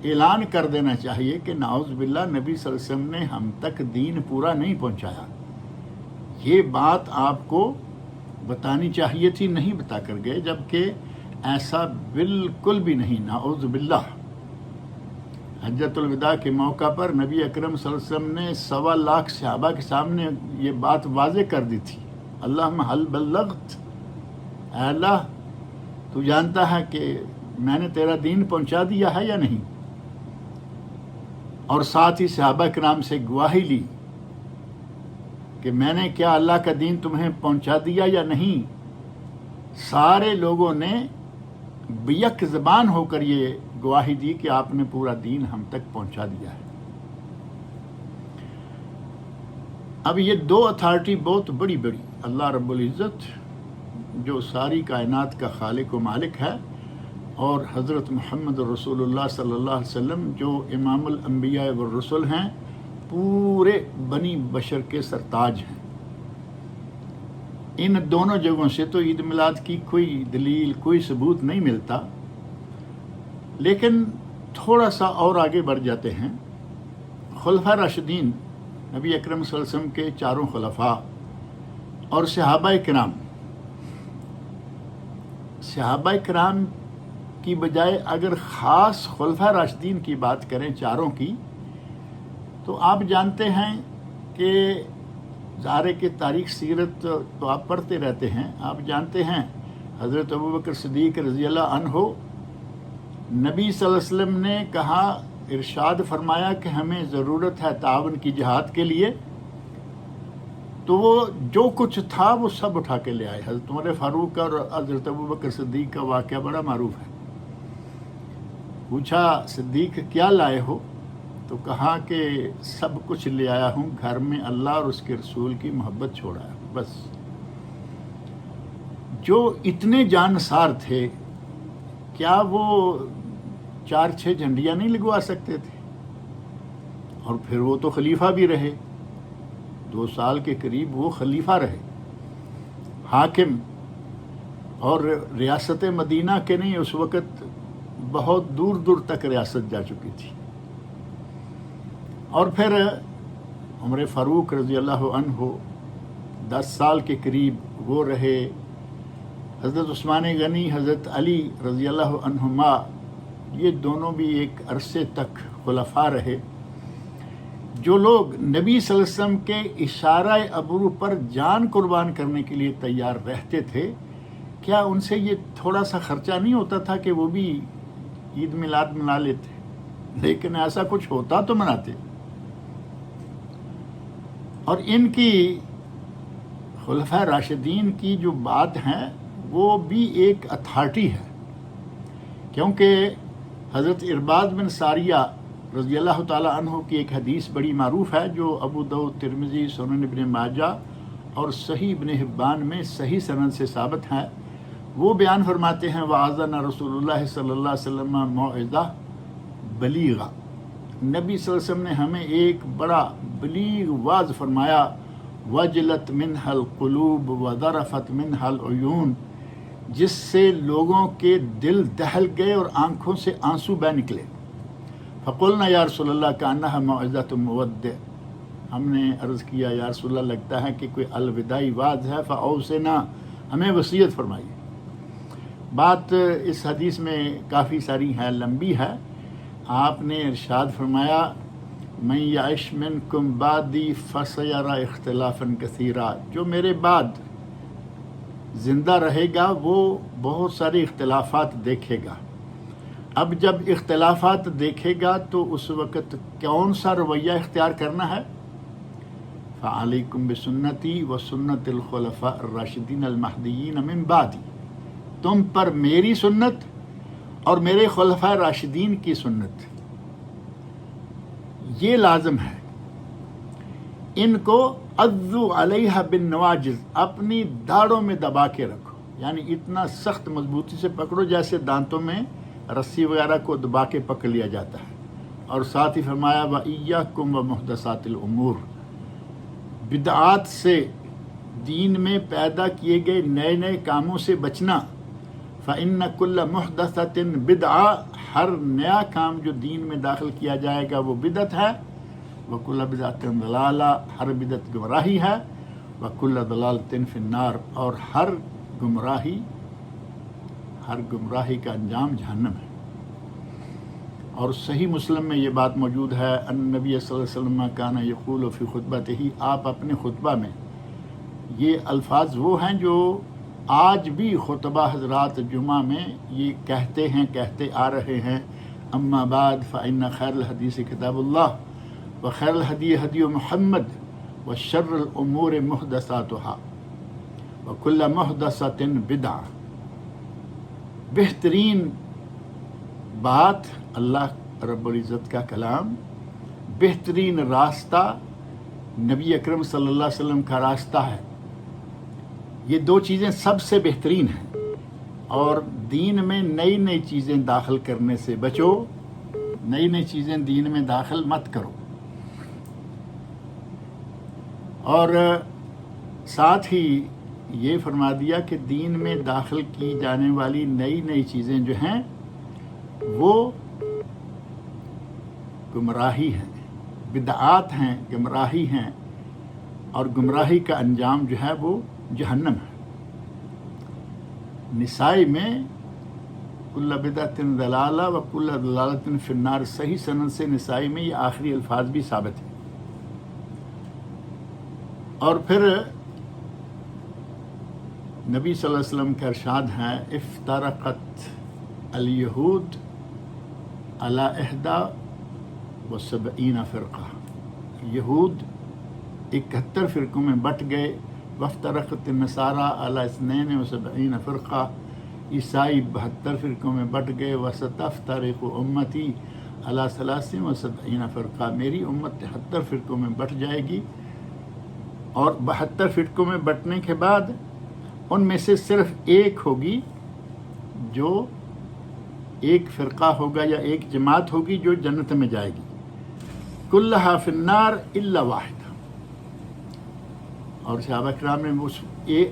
اعلان کر دینا چاہیے کہ نعوذ باللہ نبی صلی اللہ علیہ وسلم نے ہم تک دین پورا نہیں پہنچایا۔ یہ بات آپ کو بتانی چاہیے تھی، نہیں بتا کر گئے، جبکہ ایسا بالکل بھی نہیں، نعوذ باللہ۔ حجۃ الوداع کے موقع پر نبی اکرم صلی اللہ علیہ وسلم نے 1.25 لاکھ صحابہ کے سامنے یہ بات واضح کر دی تھی، اللہم حل بلغت، اے اللہ تو جانتا ہے کہ میں نے تیرا دین پہنچا دیا ہے یا نہیں، اور ساتھ ہی صحابہ کرام سے گواہی لی کہ میں نے کیا اللہ کا دین تمہیں پہنچا دیا یا نہیں۔ سارے لوگوں نے بیک زبان ہو کر یہ گواہی دی کہ آپ نے پورا دین ہم تک پہنچا دیا ہے۔ اب یہ دو اتھارٹی بہت بڑی اللہ رب العزت جو ساری کائنات کا خالق و مالک ہے، اور حضرت محمد رسول اللہ صلی اللہ علیہ وسلم جو امام الانبیاء والرسل ہیں، پورے بنی بشر کے سرتاج ہیں۔ ان دونوں جگہوں سے تو عید میلاد کی کوئی دلیل، کوئی ثبوت نہیں ملتا، لیکن تھوڑا سا اور آگے بڑھ جاتے ہیں۔ خلفاء راشدین، نبی اکرم صلی اللہ علیہ وسلم کے چاروں خلفاء اور صحابہ کرام کی بجائے اگر خاص خلفاء راشدین کی بات کریں، چاروں کی، تو آپ جانتے ہیں کہ ظاہر کہ تاریخ سیرت تو آپ پڑھتے رہتے ہیں، آپ جانتے ہیں حضرت ابوبکر صدیق رضی اللہ عنہ، نبی صلی اللہ علیہ وسلم نے کہا، ارشاد فرمایا کہ ہمیں ضرورت ہے تعاون کی جہاد کے لیے، تو وہ جو کچھ تھا وہ سب اٹھا کے لے آئے۔ حضرت عمر فاروق اور حضرت ابوبکر صدیق کا واقعہ بڑا معروف ہے۔ پوچھا صدیق کیا لائے ہو؟ تو کہا کہ سب کچھ لے آیا ہوں، گھر میں اللہ اور اس کے رسول کی محبت چھوڑا ہے بس۔ جو اتنے جانسار تھے، کیا وہ 4-6 جھنڈیاں نہیں لگوا سکتے تھے؟ اور پھر وہ تو خلیفہ بھی رہے، 2 سال کے قریب وہ خلیفہ رہے، حاکم، اور ریاست مدینہ کے نہیں، اس وقت بہت دور دور تک ریاست جا چکی تھی۔ اور پھر عمر فاروق رضی اللہ عنہ 10 سال کے قریب وہ رہے، حضرت عثمان غنی، حضرت علی رضی اللہ عنہما یہ دونوں بھی ایک عرصے تک خلفاء رہے. جو لوگ نبی صلی اللہ علیہ وسلم کے اشارہ ابرو پر جان قربان کرنے کے لیے تیار رہتے تھے، کیا ان سے یہ تھوڑا سا خرچہ نہیں ہوتا تھا کہ وہ بھی عید میلاد منا لیتے؟ لیکن ایسا کچھ ہوتا تو مناتے. اور ان کی خلفاء راشدین کی جو بات ہے وہ بھی ایک اتھارٹی ہے، کیونکہ حضرت ارباض بن ساریہ رضی اللہ تعالیٰ عنہ کی ایک حدیث بڑی معروف ہے جو ابو داؤد، ترمذی، سنن ابن ماجہ اور صحیح ابن حبان میں صحیح سند سے ثابت ہے. وہ بیان فرماتے ہیں وَأَذَنَ رسول اللہ صلی اللہ علیہ وسلم موعظہ بلیغہ، نبی صلی اللہ علیہ وسلم نے ہمیں ایک بڑا بلیغ واعظ فرمایا. وجلت منها القلوب وذرفت منها العیون، جس سے لوگوں کے دل دہل گئے اور آنکھوں سے آنسو بہ نکلے. فقلنا یا رسول اللہ کأنها موعظۃ مودع، ہم نے عرض کیا یا رسول اللہ لگتا ہے کہ کوئی الوداعی واعظ ہے. فاوصنا، ہمیں وصیت فرمائیے. بات اس حدیث میں کافی ساری ہے، لمبی ہے. آپ نے ارشاد فرمایا من یعش منکم بعدی فسیری اختلافا کثیرا، جو میرے بعد زندہ رہے گا وہ بہت سارے اختلافات دیکھے گا. اب جب اختلافات دیکھے گا تو اس وقت کون سا رویہ اختیار کرنا ہے؟ فعلیکم بسنتی وسنت الخلفاء الراشدین المہدیین من بعدی، تم پر میری سنت اور میرے خلفاء راشدین کی سنت یہ لازم ہے. ان کو عضو علیہ بالنواجذ، اپنی داڑوں میں دبا کے رکھو، یعنی اتنا سخت مضبوطی سے پکڑو جیسے دانتوں میں رسی وغیرہ کو دبا کے پکڑ لیا جاتا ہے. اور ساتھ ہی فرمایا وَإِيَّاكُمْ وَمُحْدَثَاتِ الْأُمُورِ، بدعات سے، دین میں پیدا کیے گئے نئے نئے کاموں سے بچنا. فَإِنَّ كُلَّ مُحْدَثَةٍ بِدْعَةٍ، ہر نیا کام جو دین میں داخل کیا جائے گا وہ بدعت ہے. وَكُلَّ بِدْعَةٍ ضَلَالَةٍ، ہر بدعت گمراہی ہے. وَكُلَّ ضَلَالَةٍ فِي النَّارِ، اور ہر گمراہی کا انجام جہنم ہے. اور صحیح مسلم میں یہ بات موجود ہے ان نبی صلی اللہ علیہ وسلم کان یقول فی خطبتہ، آپ اپنے خطبہ میں، یہ الفاظ وہ ہیں جو آج بھی خطبہ حضرات جمعہ میں یہ کہتے آ رہے ہیں. اما بعد فإن خیر الحدیث کتاب اللہ وخیر الہدی ہدی محمد وشر الامور محدثاتها وکل محدثۃ بدعہ. بہترین بات اللہ رب العزت کا کلام، بہترین راستہ نبی اکرم صلی اللہ علیہ وسلم کا راستہ ہے. یہ دو چیزیں سب سے بہترین ہیں. اور دین میں نئی نئی چیزیں داخل کرنے سے بچو، نئی نئی چیزیں دین میں داخل مت کرو. اور ساتھ ہی یہ فرما دیا کہ دین میں داخل کی جانے والی نئی نئی چیزیں جو ہیں وہ گمراہی ہیں، بدعات ہیں، گمراہی ہیں، اور گمراہی کا انجام جو ہے وہ جہنم ہے. نسائی میں کل بدعۃ ضلالہ و کل ضلالۃ فی النار، صحیح سند سے نسائی میں یہ آخری الفاظ بھی ثابت ہیں. اور پھر نبی صلی اللہ علیہ وسلم کا ارشاد ہے افترقت الیہود علی 71 فرقہ، یہود 71 فرقوں میں بٹ گئے. وافترقت النصارى علی 72 فرقہ، عیسائی 72 فرقوں میں بٹ گئے. وستفترق امتی علی 73 فرقہ، میری امت 73 فرقوں میں بٹ جائے گی. اور 72 فرقوں میں بٹنے کے بعد ان میں سے صرف ایک ہوگی، جو ایک فرقہ ہوگا یا ایک جماعت ہوگی جو جنت میں جائے گی. کلھا فی النار الا واحدہ. اور صحابہ کرام نے اس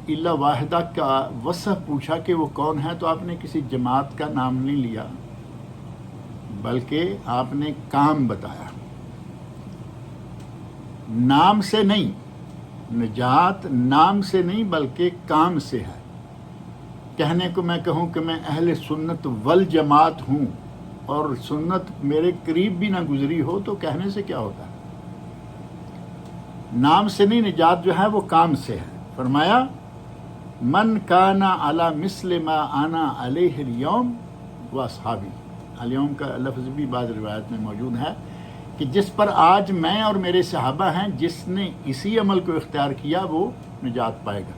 الا واحدہ کا وصف پوچھا کہ وہ کون ہے، تو آپ نے کسی جماعت کا نام نہیں لیا بلکہ آپ نے کام بتایا. نام سے نہیں، نجات نام سے نہیں بلکہ کام سے ہے. کہنے کو میں کہوں کہ میں اہل سنت والجماعت ہوں، اور سنت میرے قریب بھی نہ گزری ہو تو کہنے سے کیا ہوتا ہے؟ نام سے نہیں، نجات جو ہے وہ کام سے ہے۔ فرمایا من کان علی مثل ما انا علیہ اليوم واصحابی، اليوم کا لفظ بھی بعض روایت میں موجود ہے کہ جس پر آج میں اور میرے صحابہ ہیں، جس نے اسی عمل کو اختیار کیا وہ نجات پائے گا۔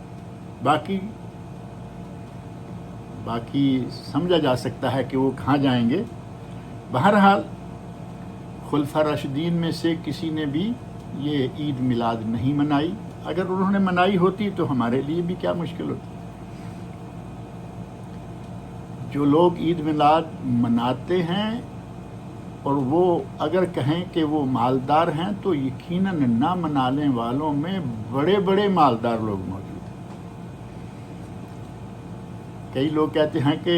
باقی سمجھا جا سکتا ہے کہ وہ کہاں جائیں گے۔ بہرحال خلفاء راشدین میں سے کسی نے بھی یہ عید میلاد نہیں منائی، اگر انہوں نے منائی ہوتی تو ہمارے لیے بھی کیا مشکل ہوتی۔ جو لوگ عید میلاد مناتے ہیں اور وہ اگر کہیں کہ وہ مالدار ہیں تو یقیناً نہ منانے والوں میں بڑے بڑے مالدار لوگ موجود ہیں۔ کئی لوگ کہتے ہیں کہ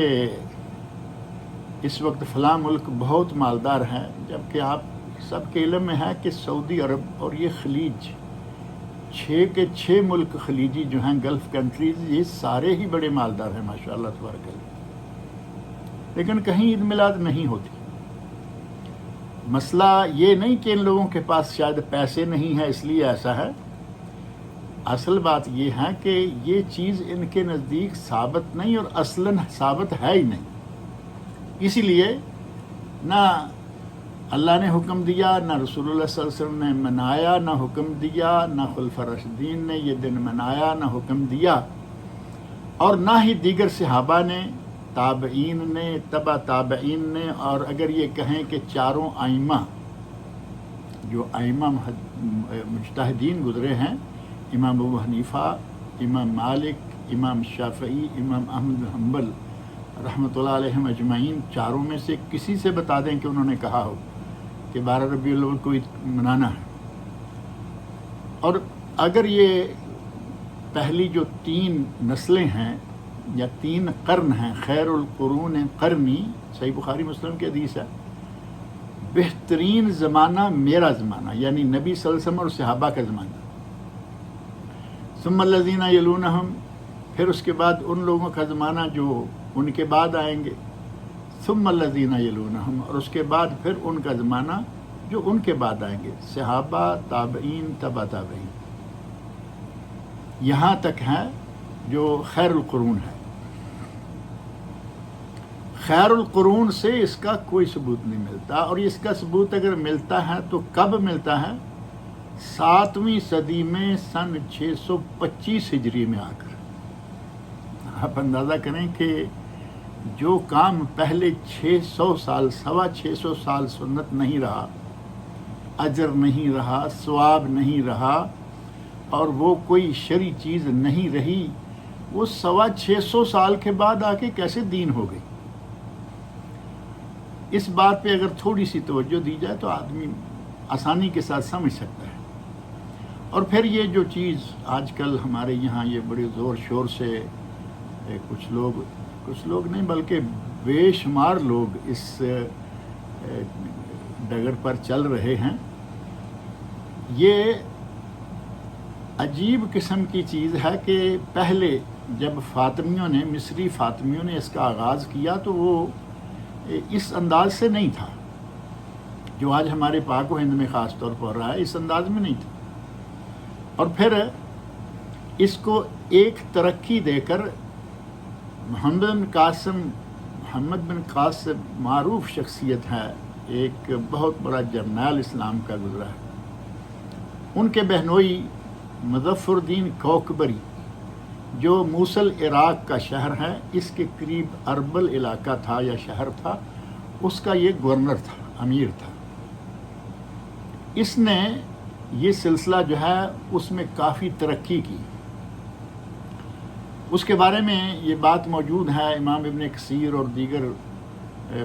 اس وقت فلاں ملک بہت مالدار ہے، جبکہ آپ سب کے علم میں ہے کہ سعودی عرب اور یہ خلیج 6 کے 6 ملک خلیجی جو ہیں گلف کنٹریز، یہ سارے ہی بڑے مالدار ہیں ماشاءاللہ تبارک اللہ، لیکن کہیں عید میلاد نہیں ہوتی۔ مسئلہ یہ نہیں کہ ان لوگوں کے پاس شاید پیسے نہیں ہیں اس لیے ایسا ہے، اصل بات یہ ہے کہ یہ چیز ان کے نزدیک ثابت نہیں اور اصلاً ثابت ہے ہی نہیں، اسی لیے نہ اللہ نے حکم دیا، نہ رسول اللہ صلی اللہ علیہ وسلم نے منایا، نہ حکم دیا، نہ خلفاء راشدین نے یہ دن منایا، نہ حکم دیا، اور نہ ہی دیگر صحابہ نے، تابعین نے، تبع تابعین نے، اور اگر یہ کہیں کہ چاروں ائمہ جو ائمہ مجتہدین گزرے ہیں، امام ابو حنیفہ، امام مالک، امام شافعی، امام احمد بن حنبل رحمۃ اللہ علیہم اجمعین، چاروں میں سے کسی سے بتا دیں کہ انہوں نے کہا ہو کہ 12 ربیع الاول کو منانا ہے۔ اور اگر یہ پہلی جو 3 نسلیں ہیں یا 3 قرن ہیں، خیر القرون قرنی، صحیح بخاری مسلم کی حدیث ہے، بہترین زمانہ میرا زمانہ، یعنی نبی صلی اللہ علیہ وسلم اور صحابہ کا زمانہ، ثم الذین یلونہم، پھر اس کے بعد ان لوگوں کا زمانہ جو ان کے بعد آئیں گے، ثم الذین یلونہم، اور اس کے بعد پھر ان کا زمانہ جو ان کے بعد آئیں گے، صحابہ، تابعین، تبع تابعین، یہاں تک ہے جو خیر القرون ہے۔ خیر القرون سے اس کا کوئی ثبوت نہیں ملتا، اور اس کا ثبوت اگر ملتا ہے تو کب ملتا ہے؟ 7ویں صدی میں سن 625 ہجری میں آ کر۔ آپ اندازہ کریں کہ جو کام پہلے 600 سال، 625 سال سنت نہیں رہا، اجر نہیں رہا، ثواب نہیں رہا، اور وہ کوئی شرعی چیز نہیں رہی، وہ 625 سال کے بعد آ کے کیسے دین ہو گئی؟ اس بات پہ اگر تھوڑی سی توجہ دی جائے تو آدمی آسانی کے ساتھ سمجھ سکتا ہے۔ اور پھر یہ جو چیز آج کل ہمارے یہاں یہ بڑے زور شور سے کچھ لوگ نہیں بلکہ بے شمار لوگ اس ڈگر پر چل رہے ہیں، یہ عجیب قسم کی چیز ہے کہ پہلے جب فاطمیوں نے، مصری فاطمیوں نے اس کا آغاز کیا تو وہ اس انداز سے نہیں تھا جو آج ہمارے پاک و ہند میں خاص طور پر ہو رہا ہے، اس انداز میں نہیں تھا، اور پھر اس کو ایک ترقی دے کر محمد بن قاسم معروف شخصیت ہے، ایک بہت بڑا جرنیل اسلام کا گزرا ہے، ان کے بہنوئی مظفر الدین کوکبری جو موصل عراق کا شہر ہے، اس کے قریب اربل علاقہ تھا یا شہر تھا، اس کا یہ گورنر تھا، امیر تھا۔ اس نے یہ سلسلہ جو ہے اس میں کافی ترقی کی۔ اس کے بارے میں یہ بات موجود ہے، امام ابن کثیر اور دیگر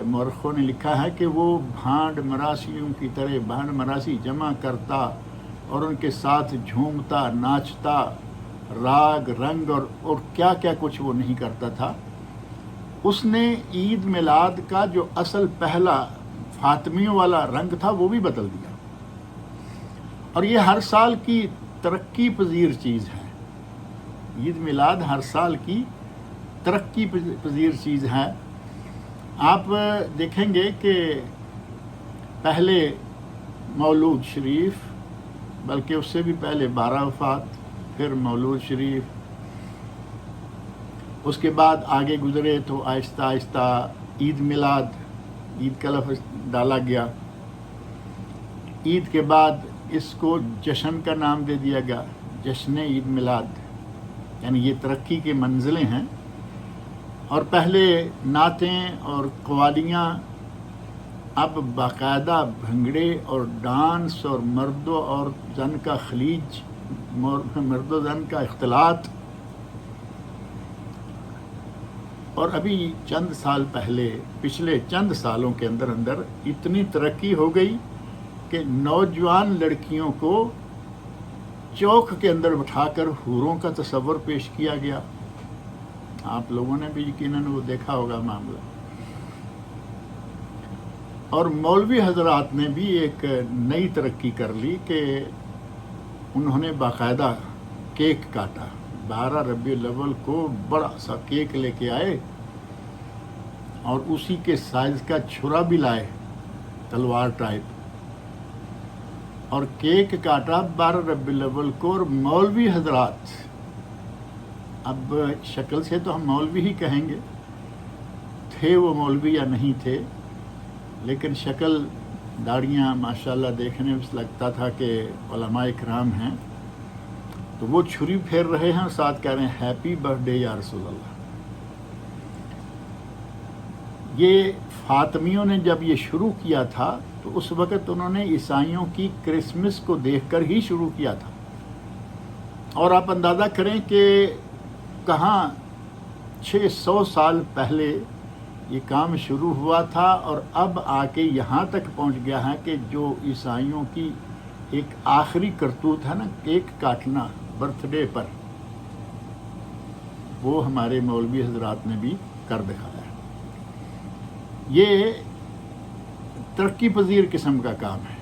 مورخوں نے لکھا ہے کہ وہ بھانڈ مراسیوں کی طرح بھانڈ مراسی جمع کرتا اور ان کے ساتھ جھومتا، ناچتا، راگ رنگ اور کیا کیا کچھ وہ نہیں کرتا تھا۔ اس نے عید میلاد کا جو اصل پہلا فاطمیوں والا رنگ تھا وہ بھی بدل دیا، اور یہ ہر سال کی ترقی پذیر چیز ہے۔ عید میلاد ہر سال کی ترقی پذیر چیز ہے، آپ دیکھیں گے کہ پہلے مولود شریف، بلکہ اس سے بھی پہلے 12 وفات، پھر مولود شریف، اس کے بعد آگے گزرے تو آہستہ آہستہ عید میلاد، عید کا لفظ ڈالا گیا. عید کے بعد اس کو جشن کا نام دے دیا گیا، جشن عید میلاد. یعنی یہ ترقی کے منزلیں ہیں. اور پہلے نعتیں اور قوالیاں، اب باقاعدہ بھنگڑے اور ڈانس اور مرد و اور زن کا خلیج، مرد و زن کا اختلاط. اور ابھی چند سال پہلے، پچھلے چند سالوں کے اندر اتنی ترقی ہو گئی کہ نوجوان لڑکیوں کو چوک کے اندر بٹھا کر حوروں کا تصور پیش کیا گیا. آپ لوگوں نے بھی یقیناً وہ دیکھا ہوگا معاملہ. اور مولوی حضرات نے بھی ایک نئی ترقی کر لی کہ انہوں نے باقاعدہ کیک کاٹا. 12 ربیع الاول کو بڑا سا کیک لے کے آئے اور اسی کے سائز کا چھرا بھی لائے، تلوار ٹائپ، اور کیک کاٹا 12 ربیع الاول کو. اور مولوی حضرات، اب شکل سے تو ہم مولوی ہی کہیں گے، تھے وہ مولوی یا نہیں تھے، لیکن شکل، داڑیاں ماشاءاللہ دیکھنے میں لگتا تھا کہ علماء کرام ہیں. تو وہ چھری پھیر رہے ہیں اور ساتھ کہہ رہے ہیں ہیپی برتھ ڈے یا رسول اللہ. یہ فاطمیوں نے جب یہ شروع کیا تھا تو اس وقت انہوں نے عیسائیوں کی کرسمس کو دیکھ کر ہی شروع کیا تھا. اور آپ اندازہ کریں کہ کہاں 600 سال پہلے یہ کام شروع ہوا تھا اور اب آ کے یہاں تک پہنچ گیا ہے کہ جو عیسائیوں کی ایک آخری کرتوت ہے نا، کیک کاٹنا برتھ ڈے پر، وہ ہمارے مولوی حضرات نے بھی کر دکھایا ہے. یہ ترقی پذیر قسم کا کام ہے.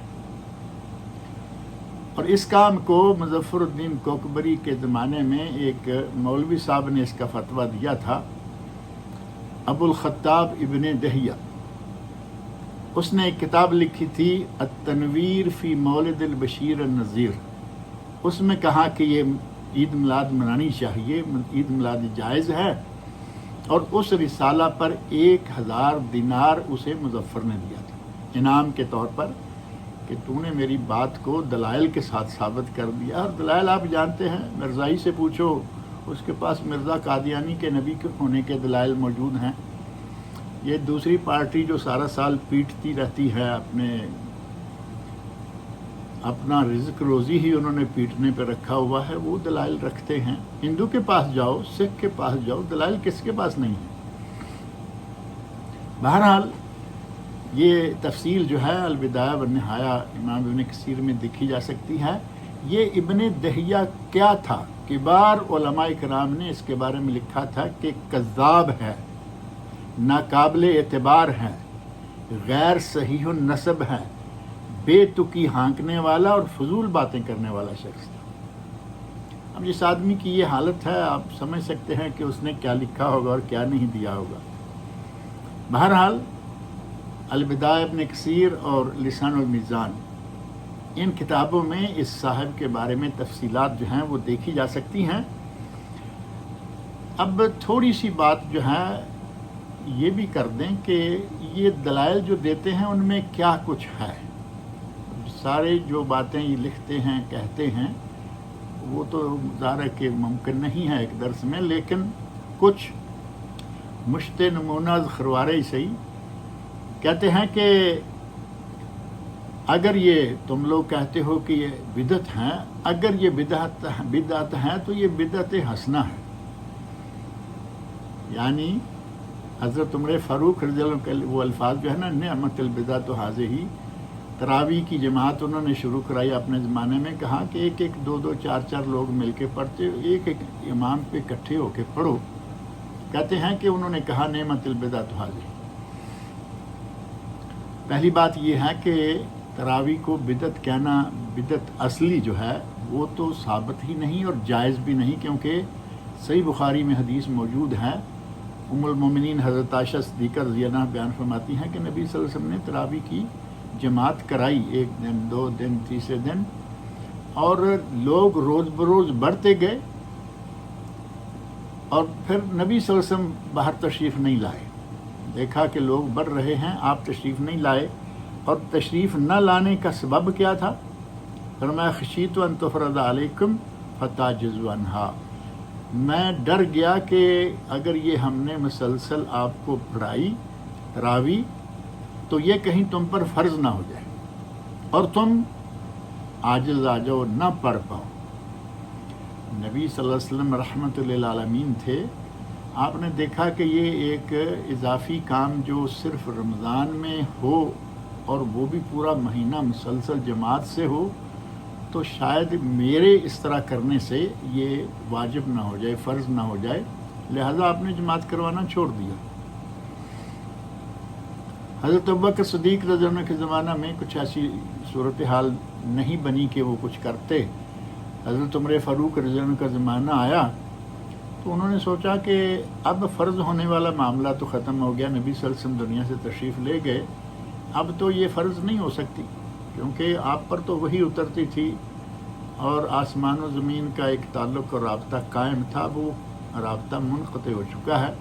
اور اس کام کو مظفر الدین کوکبری کے زمانے میں ایک مولوی صاحب نے اس کا فتویٰ دیا تھا، ابو الخطاب ابن دہیہ. اس نے ایک کتاب لکھی تھی التنویر فی مولد البشیر النذیر. اس میں کہا کہ یہ عید میلاد منانی چاہیے، عید میلاد جائز ہے. اور اس رسالہ پر 1000 دینار اسے مظفر نے دیا تھا انعام کے طور پر، کہ تو نے میری بات کو دلائل کے ساتھ ثابت کر دیا. اور دلائل آپ جانتے ہیں، مرزائی سے پوچھو، اس کے پاس مرزا قادیانی کے نبی کے ہونے کے دلائل موجود ہیں. یہ دوسری پارٹی جو سارا سال پیٹتی رہتی ہے، اپنا رزق روزی ہی انہوں نے پیٹنے پہ رکھا ہوا ہے، وہ دلائل رکھتے ہیں. ہندو کے پاس جاؤ، سکھ کے پاس جاؤ، دلائل کس کے پاس نہیں ہے. بہرحال یہ تفصیل جو ہے البدایہ والنہایہ امام ابن کثیر میں دیکھی جا سکتی ہے. یہ ابن دہیہ کیا تھا؟ کبار علماء کرام نے اس کے بارے میں لکھا تھا کہ کذاب ہے، ناقابل اعتبار ہے، غیر صحیح النسب ہے، بے تکی ہانکنے والا اور فضول باتیں کرنے والا شخص تھا. اب جس آدمی کی یہ حالت ہے، آپ سمجھ سکتے ہیں کہ اس نے کیا لکھا ہوگا اور کیا نہیں دیا ہوگا. بہرحال البدایہ ابن کثیر اور لسان المیزان، ان کتابوں میں اس صاحب کے بارے میں تفصیلات جو ہیں وہ دیکھی جا سکتی ہیں. اب تھوڑی سی بات جو ہے یہ بھی کر دیں کہ یہ دلائل جو دیتے ہیں ان میں کیا کچھ ہے. سارے جو باتیں یہ لکھتے ہیں، کہتے ہیں، وہ تو ظاہر کہ ممکن نہیں ہے ایک درس میں، لیکن کچھ مشت نمونہ خروارے صحیح کہتے ہیں کہ اگر یہ تم لوگ کہتے ہو کہ یہ بدعت ہیں، اگر یہ بدعت ہیں تو یہ بدعت حسنہ ہے. یعنی حضرت عمر فاروق رضی اللہ عنہ کے وہ الفاظ جو ہے نا، نعمت البدعۃ ھذہ، تراویح کی جماعت انہوں نے شروع کرائی اپنے زمانے میں. کہا کہ ایک 2 4 لوگ مل کے پڑھتے، ایک امام پہ اکٹھے ہو کے پڑھو. کہتے ہیں کہ انہوں نے کہا نعمت البدعۃ ھذہ. پہلی بات یہ ہے کہ تراویح کو بدعت کہنا، بدعت اصلی جو ہے وہ تو ثابت ہی نہیں اور جائز بھی نہیں، کیونکہ صحیح بخاری میں حدیث موجود ہے. ام المومنین حضرت عائشہ صدیقہ رضی اللہ عنہا بیان فرماتی ہیں کہ نبی صلی اللہ علیہ وسلم نے تراویح کی جماعت کرائی، 1 دن 2 دن تیسرے دن، اور لوگ روز بروز بڑھتے گئے، اور پھر نبی صلی اللہ علیہ وسلم باہر تشریف نہیں لائے۔ دیکھا کہ لوگ بڑھ رہے ہیں، آپ تشریف نہیں لائے، اور تشریف نہ لانے کا سبب کیا تھا؟ فرمایا خشیت ان تفرض علیکم فتعجزوا عنہا، میں ڈر گیا کہ اگر یہ ہم نے مسلسل آپ کو پڑھائی تراویح تو یہ کہیں تم پر فرض نہ ہو جائے اور تم عاجز آ جاؤ، نہ پڑھ پاؤ۔ نبی صلی اللہ علیہ وسلم رحمت للعالمین تھے، آپ نے دیکھا کہ یہ ایک اضافی کام جو صرف رمضان میں ہو اور وہ بھی پورا مہینہ مسلسل جماعت سے ہو، تو شاید میرے اس طرح کرنے سے یہ واجب نہ ہو جائے، فرض نہ ہو جائے، لہذا آپ نے جماعت کروانا چھوڑ دیا۔ حضرت ابوبکر صدیق رضی اللہ عنہ کے زمانہ میں کچھ ایسی صورتحال نہیں بنی کہ وہ کچھ کرتے۔ حضرت عمر فاروق رضی اللہ عنہ کا زمانہ آیا تو انہوں نے سوچا کہ اب فرض ہونے والا معاملہ تو ختم ہو گیا، نبی صلی اللہ علیہ وسلم دنیا سے تشریف لے گئے، اب تو یہ فرض نہیں ہو سکتی، کیونکہ آپ پر تو وہی اترتی تھی اور آسمان و زمین کا ایک تعلق اور رابطہ قائم تھا، وہ رابطہ منقطع ہو چکا ہے،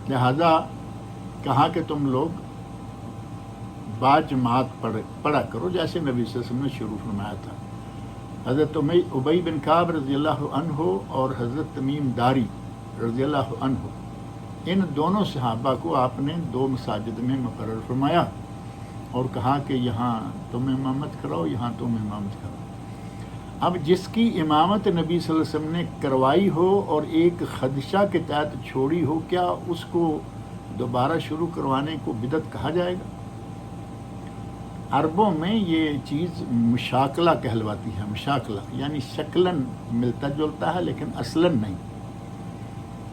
لہذا کہا کہ تم لوگ با جماعت پڑھا کرو جیسے نبی صلی اللہ علیہ وسلم نے شروع فرمایا تھا۔ حضرت ابی بن کعب رضی اللہ عنہ اور حضرت تمیم داری رضی اللہ عنہ، ان دونوں صحابہ کو آپ نے 2 مساجد میں مقرر فرمایا اور کہا کہ یہاں تم امامت کراؤ، یہاں تم امامت کراؤ۔ اب جس کی امامت نبی صلی اللہ علیہ وسلم نے کروائی ہو اور ایک خدشہ کے تحت چھوڑی ہو، کیا اس کو دوبارہ شروع کروانے کو بدعت کہا جائے گا؟ عربوں میں یہ چیز مشاکلہ کہلواتی ہے، مشاکلہ یعنی شکلاً ملتا جلتا ہے لیکن اصلاً نہیں۔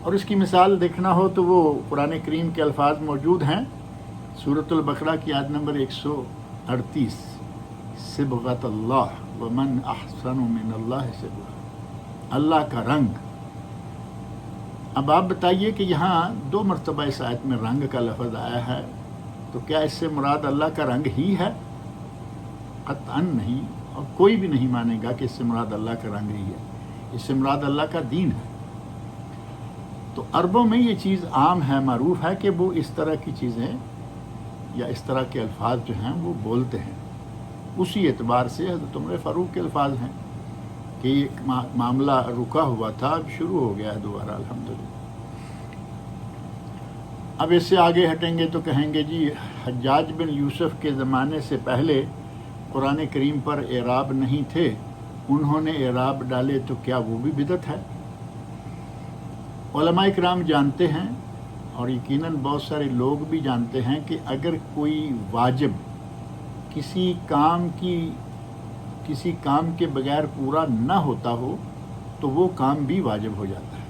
اور اس کی مثال دیکھنا ہو تو وہ قرآن کریم کے الفاظ موجود ہیں، سورۃ البقرہ کی آیت نمبر 138، صبغۃ اللہ ومن احسن من اللہ صبغۃ، اللہ کا رنگ۔ اب آپ بتائیے کہ یہاں 2 مرتبہ اس آیت میں رنگ کا لفظ آیا ہے، تو کیا اس سے مراد اللہ کا رنگ ہی ہے؟ قطعاً نہیں، اور کوئی بھی نہیں مانے گا کہ اس سے مراد اللہ کا رنگ ہی ہے، اس سے مراد اللہ کا دین ہے۔ تو عربوں میں یہ چیز عام ہے، معروف ہے کہ وہ اس طرح کی چیزیں یا اس طرح کے الفاظ جو ہیں وہ بولتے ہیں۔ اسی اعتبار سے حضرت عمر فاروق کے الفاظ ہیں کہ ایک معاملہ رکا ہوا تھا، اب شروع ہو گیا ہے دوبارہ الحمدللہ۔ اب اس سے آگے ہٹیں گے تو کہیں گے جی حجاج بن یوسف کے زمانے سے پہلے قرآن کریم پر اعراب نہیں تھے، انہوں نے اعراب ڈالے تو کیا وہ بھی بدعت ہے؟ علماء کرام جانتے ہیں اور یقیناً بہت سارے لوگ بھی جانتے ہیں کہ اگر کوئی واجب کسی کام کے بغیر پورا نہ ہوتا ہو تو وہ کام بھی واجب ہو جاتا ہے،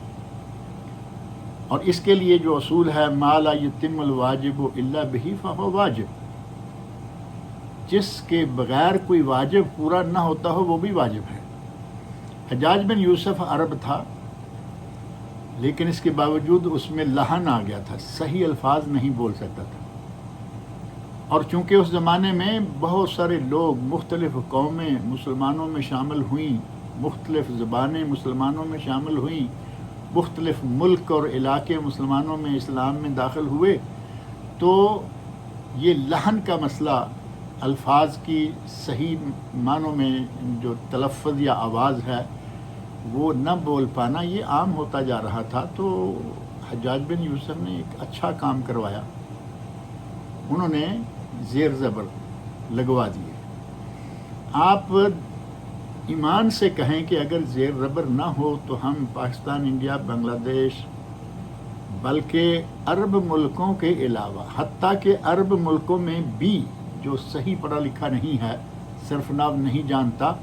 اور اس کے لیے جو اصول ہے ما لا یتم الواجب الا بہ فہو واجب، جس کے بغیر کوئی واجب پورا نہ ہوتا ہو وہ بھی واجب ہے۔ حجاج بن یوسف عرب تھا، لیکن اس کے باوجود اس میں لہن آ گیا تھا، صحیح الفاظ نہیں بول سکتا تھا، اور چونکہ اس زمانے میں بہت سارے لوگ، مختلف قومیں مسلمانوں میں شامل ہوئیں، مختلف زبانیں مسلمانوں میں شامل ہوئیں، مختلف ملک اور علاقے مسلمانوں میں اسلام میں داخل ہوئے، تو یہ لہن کا مسئلہ، الفاظ کی صحیح معنوں میں جو تلفظ یا آواز ہے وہ نہ بول پانا، یہ عام ہوتا جا رہا تھا۔ تو حجاج بن یوسف نے ایک اچھا کام کروایا، انہوں نے زیر زبر لگوا دیے۔ آپ ایمان سے کہیں کہ اگر زیر زبر نہ ہو تو ہم پاکستان، انڈیا، بنگلہ دیش، بلکہ عرب ملکوں کے علاوہ حتیٰ کہ عرب ملکوں میں بھی جو صحیح پڑھا لکھا نہیں ہے، صرف ناو نہیں جانتا،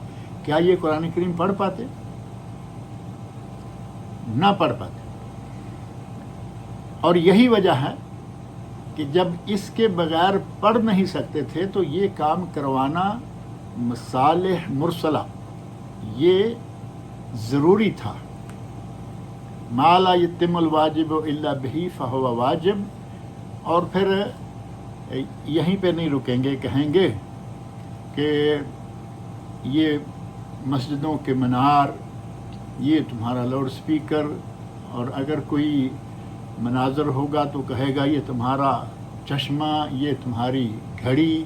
کیا یہ قرآن کریم پڑھ پاتے؟ نہ پڑھ پاتے۔ اور یہی وجہ ہے کہ جب اس کے بغیر پڑھ نہیں سکتے تھے تو یہ کام کروانا مصالح مرسلہ یہ ضروری تھا، ما لا یتم الواجب الا بہ فہو واجب. اور پھر یہیں پہ نہیں رکیں گے، کہیں گے کہ یہ مسجدوں کے منار، یہ تمہارا لاؤڈ اسپیکر، اور اگر کوئی مناظر ہوگا تو کہے گا یہ تمہارا چشمہ، یہ تمہاری گھڑی،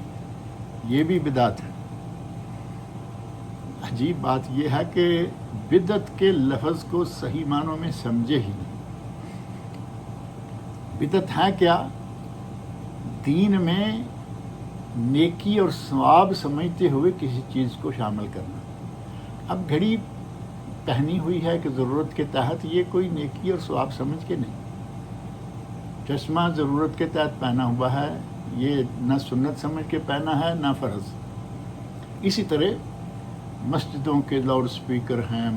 یہ بھی بدعت ہے. عجیب بات یہ ہے کہ بدعت کے لفظ کو صحیح معنوں میں سمجھے ہی نہیں. بدعت ہے کیا؟ دین میں نیکی اور ثواب سمجھتے ہوئے کسی چیز کو شامل کرنا. اب گھڑی پہنی ہوئی ہے کہ ضرورت کے تحت، یہ کوئی نیکی اور ثواب سمجھ کے نہیں. چشمہ ضرورت کے تحت پہنا ہوا ہے، یہ نہ سنت سمجھ کے پہنا ہے نہ فرض. اسی طرح مسجدوں کے لاؤڈ اسپیکر ہیں،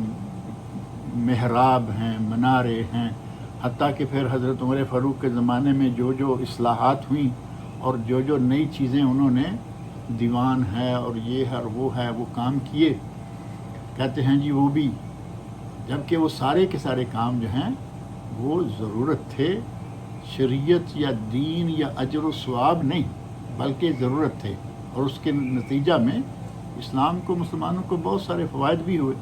محراب ہیں، منارے ہیں، حتیٰ کہ پھر حضرت عمر فاروق کے زمانے میں جو جو اصلاحات ہوئیں اور جو جو نئی چیزیں انہوں نے، دیوان ہے اور یہ ہے اور وہ ہے، وہ کام کیے، کہتے ہیں جی وہ بھی، جبکہ وہ سارے کے سارے کام جو ہیں وہ ضرورت تھے، شریعت یا دین یا اجر و ثواب نہیں، بلکہ ضرورت تھے. اور اس کے نتیجہ میں اسلام کو، مسلمانوں کو بہت سارے فوائد بھی ہوئے.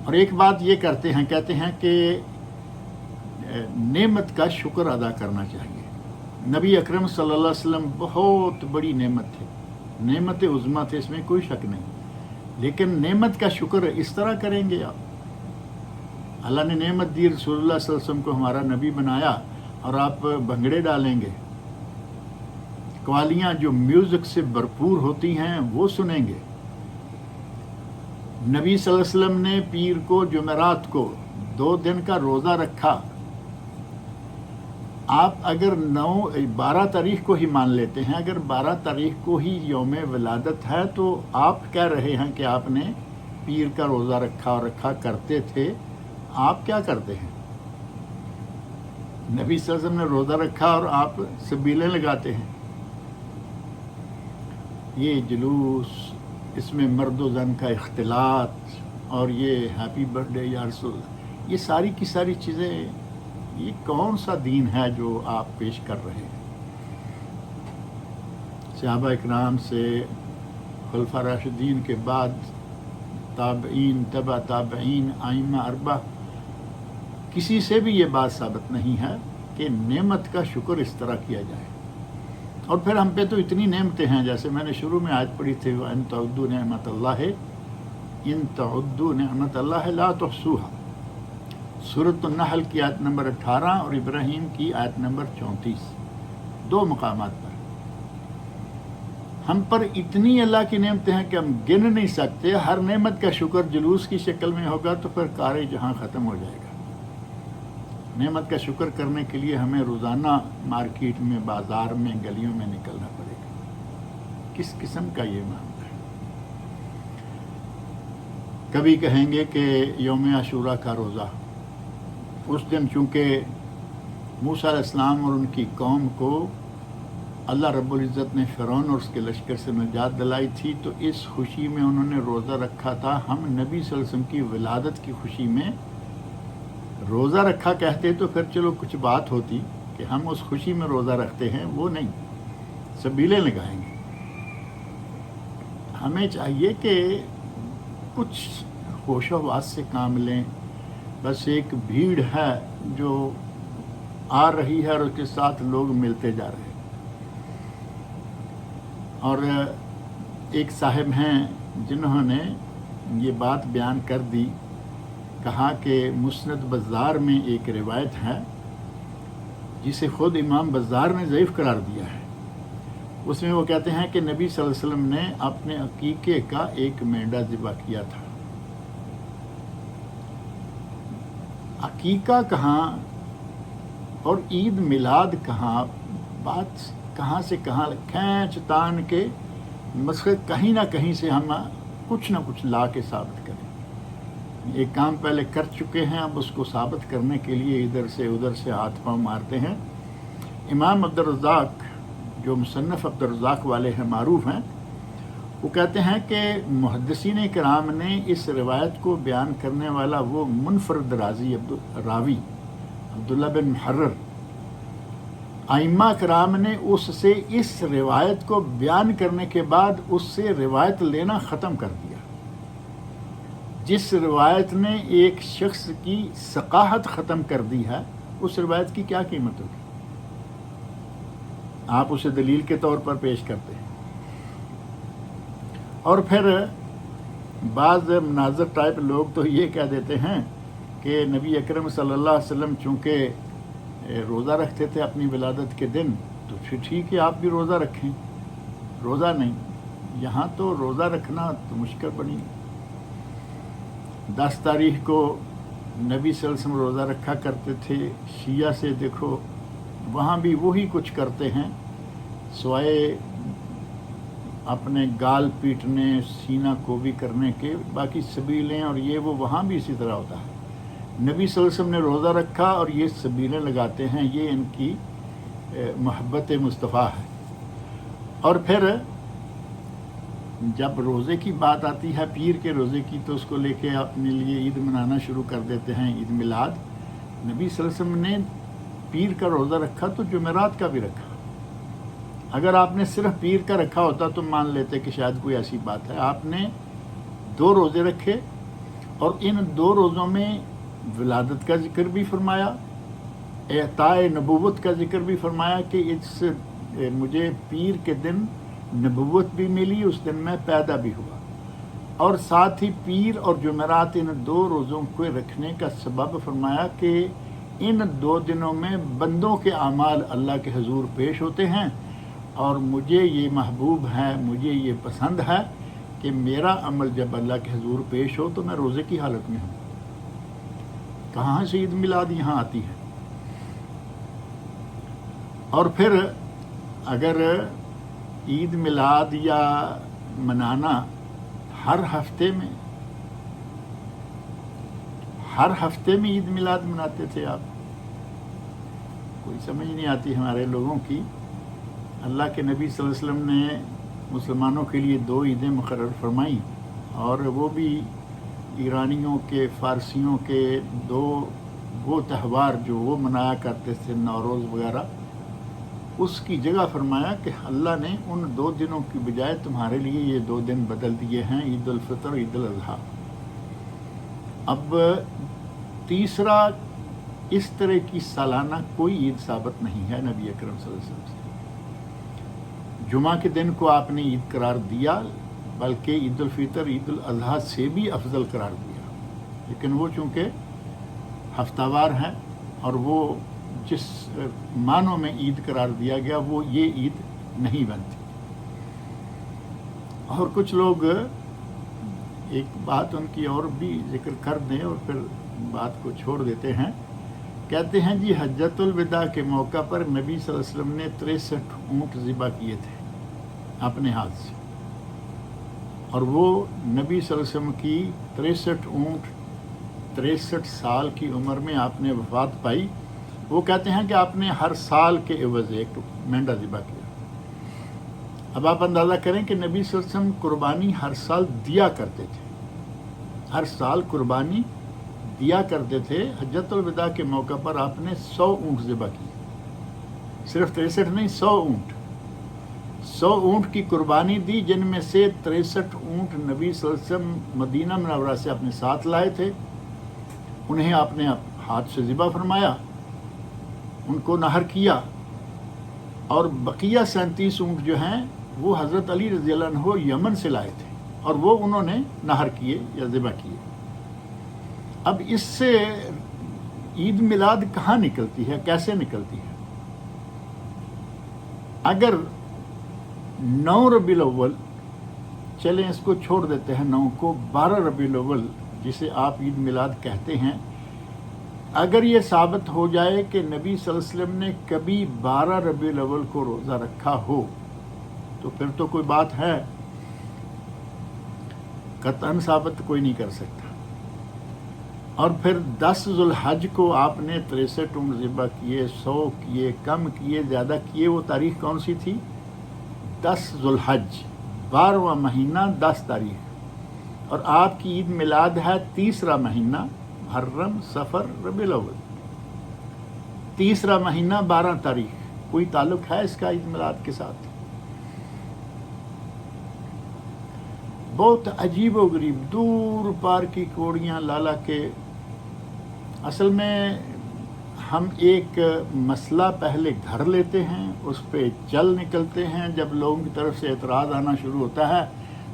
اور ایک بات یہ کرتے ہیں، کہتے ہیں کہ نعمت کا شکر ادا کرنا چاہیے. نبی اکرم صلی اللہ علیہ وسلم بہت بڑی نعمت تھے، نعمت عظمیٰ تھے، اس میں کوئی شک نہیں. لیکن نعمت کا شکر اس طرح کریں گے آپ؟ اللہ نے نعمت دی، رسول اللہ صلی اللہ علیہ وسلم کو ہمارا نبی بنایا، اور آپ بھنگڑے ڈالیں گے، قوالیاں جو میوزک سے بھرپور ہوتی ہیں وہ سنیں گے. نبی صلی اللہ علیہ وسلم نے پیر کو، جمعرات کو 2 دن کا روزہ رکھا. آپ اگر 12 تاریخ کو ہی مان لیتے ہیں، اگر 12 تاریخ کو ہی یوم ولادت ہے، تو آپ کہہ رہے ہیں کہ آپ نے پیر کا روزہ رکھا اور رکھا کرتے تھے. آپ کیا کرتے ہیں؟ نبی صلی اللہ علیہ وسلم نے روزہ رکھا اور آپ سبیلیں لگاتے ہیں. یہ جلوس، اس میں مرد و زن کا اختلاط، اور یہ ہیپی برتھ ڈے یا رسول اللہ، یہ ساری کی ساری چیزیں، یہ کون سا دین ہے جو آپ پیش کر رہے ہیں؟ صحابہ اکرام سے، خلفاء راشدین کے بعد تابعین، تبع تابعین، ائمہ اربعہ، کسی سے بھی یہ بات ثابت نہیں ہے کہ نعمت کا شکر اس طرح کیا جائے. اور پھر ہم پہ تو اتنی نعمتیں ہیں، جیسے میں نے شروع میں آیت پڑھی تھی، وَإِن تَعُدُّوا نِعْمَتَ اللَّهِ إِن تَعُدُّوا نِعْمَتَ اللَّهِ لَا تُحْصُوهَا. سورۃ النحل کی آیت نمبر 18 اور ابراہیم کی آیت نمبر 34، 2 مقامات پر. ہم پر اتنی اللہ کی نعمتیں ہیں کہ ہم گن نہیں سکتے. ہر نعمت کا شکر جلوس کی شکل میں ہوگا تو پھر کار جہاں ختم ہو جائے گا. نعمت کا شکر کرنے کے لیے ہمیں روزانہ مارکیٹ میں، بازار میں، گلیوں میں نکلنا پڑے گا. کس قسم کا یہ معاملہ ہے؟ کبھی کہیں گے کہ یوم عاشوراء کا روزہ، اس دن چونکہ موسیٰ علیہ السلام اور ان کی قوم کو اللہ رب العزت نے فرعون اور اس کے لشکر سے نجات دلائی تھی، تو اس خوشی میں انہوں نے روزہ رکھا تھا. ہم نبی صلی اللہ علیہ وسلم کی ولادت کی خوشی میں روزہ رکھا کہتے تو پھر چلو کچھ بات ہوتی کہ ہم اس خوشی میں روزہ رکھتے ہیں، وہ نہیں، سبیلیں لگائیں گے. ہمیں چاہیے کہ کچھ ہوش و حواس سے کام لیں. بس ایک بھیڑ ہے جو آ رہی ہے اور اس کے ساتھ لوگ ملتے جا رہے ہیں. اور ایک صاحب ہیں جنہوں نے یہ بات بیان کر دی، کہا کہ مسند بزار میں ایک روایت ہے جسے خود امام بزار نے ضعیف قرار دیا ہے. اس میں وہ کہتے ہیں کہ نبی صلی اللہ علیہ وسلم نے اپنے عقیقے کا ایک مینڈا ذبح کیا تھا. عقیقہ کہاں اور عید میلاد کہاں، بات کہاں سے کہاں کھینچ تان کے مسئلہ کہیں نہ کہیں سے ہم کچھ نہ کچھ لا کے ثابت کریں. ایک کام پہلے کر چکے ہیں، اب اس کو ثابت کرنے کے لیے ادھر سے ہاتھ پاؤں مارتے ہیں. امام عبدالرزاق جو مصنف عبدالرزاق والے ہیں، معروف ہیں، وہ کہتے ہیں کہ محدثین کرام نے اس روایت کو بیان کرنے والا وہ منفرد راوی عبداللہ بن محرر، ائمہ کرام نے اس سے اس روایت کو بیان کرنے کے بعد اس سے روایت لینا ختم کر دیا۔ جس روایت نے ایک شخص کی ثقافت ختم کر دی ہے، اس روایت کی کیا قیمت ہوگی؟ آپ اسے دلیل کے طور پر پیش کرتے ہیں۔ اور پھر بعض مناظر ٹائپ لوگ تو یہ کہہ دیتے ہیں کہ نبی اکرم صلی اللہ علیہ وسلم چونکہ روزہ رکھتے تھے اپنی ولادت کے دن، تو پھر ٹھیک ہے آپ بھی روزہ رکھیں۔ روزہ نہیں، یہاں تو روزہ رکھنا تو مشکل پڑی۔ 10 تاریخ کو نبی صلی اللہ علیہ وسلم روزہ رکھا کرتے تھے۔ شیعہ سے دیکھو، وہاں بھی وہی کچھ کرتے ہیں، سوائے اپنے گال پیٹنے، سینہ کو بھی کرنے کے، باقی سبیلیں اور یہ وہ وہاں بھی اسی طرح ہوتا ہے۔ نبی صلی اللہ علیہ وسلم نے روزہ رکھا اور یہ سبیلیں لگاتے ہیں، یہ ان کی محبت مصطفیٰ ہے۔ اور پھر جب روزے کی بات آتی ہے، پیر کے روزے کی، تو اس کو لے کے اپنے لیے عید منانا شروع کر دیتے ہیں، عید میلاد۔ نبی صلی اللہ علیہ وسلم نے پیر کا روزہ رکھا تو جمعرات کا بھی رکھا۔ اگر آپ نے صرف پیر کا رکھا ہوتا تو مان لیتے کہ شاید کوئی ایسی بات ہے۔ آپ نے 2 روزے رکھے اور ان 2 روزوں میں ولادت کا ذکر بھی فرمایا، اعطاء نبوت کا ذکر بھی فرمایا کہ مجھے پیر کے دن نبوت بھی ملی، اس دن میں پیدا بھی ہوا، اور ساتھ ہی پیر اور جمعرات ان 2 روزوں کو رکھنے کا سبب فرمایا کہ ان 2 دنوں میں بندوں کے اعمال اللہ کے حضور پیش ہوتے ہیں، اور مجھے یہ محبوب ہے، مجھے یہ پسند ہے کہ میرا عمل جب اللہ کے حضور پیش ہو تو میں روزے کی حالت میں ہوں۔ کہاں سے عید میلاد یہاں آتی ہے؟ اور پھر اگر عید میلاد یا منانا ہر ہفتے میں عید میلاد مناتے تھے آپ، کوئی سمجھ نہیں آتی ہمارے لوگوں کی۔ اللہ کے نبی صلی اللہ علیہ وسلم نے مسلمانوں کے لیے 2 عیدیں مقرر فرمائیں، اور وہ بھی ایرانیوں کے، فارسیوں کے 2 وہ تہوار جو وہ منایا کرتے تھے، نوروز وغیرہ، اس کی جگہ فرمایا کہ اللہ نے ان 2 دنوں کی بجائے تمہارے لیے یہ 2 دن بدل دیے ہیں، عید الفطر اور عید الاضحیٰ۔ اب تیسرا اس طرح کی سالانہ کوئی عید ثابت نہیں ہے نبی اکرم صلی اللہ علیہ وسلم سے۔ جمعہ کے دن کو آپ نے عید قرار دیا، بلکہ عید الفطر عید الاضحیٰ سے بھی افضل قرار دیا، لیکن وہ چونکہ ہفتہ وار ہیں اور وہ جس معنوں میں عید قرار دیا گیا وہ یہ عید نہیں بنتی۔ اور کچھ لوگ ایک بات ان کی اور بھی ذکر کر دیں اور پھر بات کو چھوڑ دیتے ہیں، کہتے ہیں جی حجۃ الوداع کے موقع پر نبی صلی اللہ علیہ وسلم نے 63 اونٹ ذبح کیے تھے اپنے ہاتھ سے، اور وہ نبی صلی اللہ علیہ وسلم کی 63 اونٹ 63 سال کی عمر میں آپ نے وفات پائی۔ وہ کہتے ہیں کہ آپ نے ہر سال کے عوض ایک مینڈا ذبح کیا۔ اب آپ اندازہ کریں کہ نبی صلی اللہ علیہ وسلم قربانی ہر سال دیا کرتے تھے، ہر سال قربانی دیا کرتے تھے۔ حجۃ الوداع کے موقع پر آپ نے 100 اونٹ ذبح کیے، صرف 63 نہیں، 100 اونٹ 100 اونٹ کی قربانی دی، جن میں سے 63 اونٹ نبی صلی اللہ علیہ وسلم مدینہ منورہ سے اپنے ساتھ لائے تھے، انہیں آپ نے ہاتھ سے ذبح فرمایا، ان کو نہر کیا، اور بقیہ 37 اونٹ جو ہیں وہ حضرت علی رضی اللہ عنہ یمن سے لائے تھے، اور وہ انہوں نے نہر کیے یا ذبح کیے۔ اب اس سے عید میلاد کہاں نکلتی ہے، کیسے نکلتی ہے؟ اگر 9 ربیع الاول، چلیں اس کو چھوڑ دیتے ہیں 9 کو، 12 ربیع الاول جسے آپ عید میلاد کہتے ہیں، اگر یہ ثابت ہو جائے کہ نبی صلی اللہ علیہ وسلم نے کبھی 12 ربیع الاول کو روزہ رکھا ہو تو پھر تو کوئی بات ہے، قطعاً ثابت کوئی نہیں کر سکتا۔ اور پھر 10 ذوالحج کو آپ نے 63 اونٹ ذبح کیے، 100 کیے، کم کیے، زیادہ کیے، وہ تاریخ کون سی تھی؟ 10 ذوالحج، 12واں مہینہ 10 تاریخ، اور آپ کی عید میلاد ہے تیسرا مہینہ محرم صفر ربیع الاول، تیسرا مہینہ 12 تاریخ۔ کوئی تعلق ہے اس کا عید میلاد کے ساتھ؟ بہت عجیب و غریب، دور پار کی کوڑیاں لالا کے۔ اصل میں ہم ایک مسئلہ پہلے گھر لیتے ہیں، اس پہ چل نکلتے ہیں، جب لوگوں کی طرف سے اعتراض آنا شروع ہوتا ہے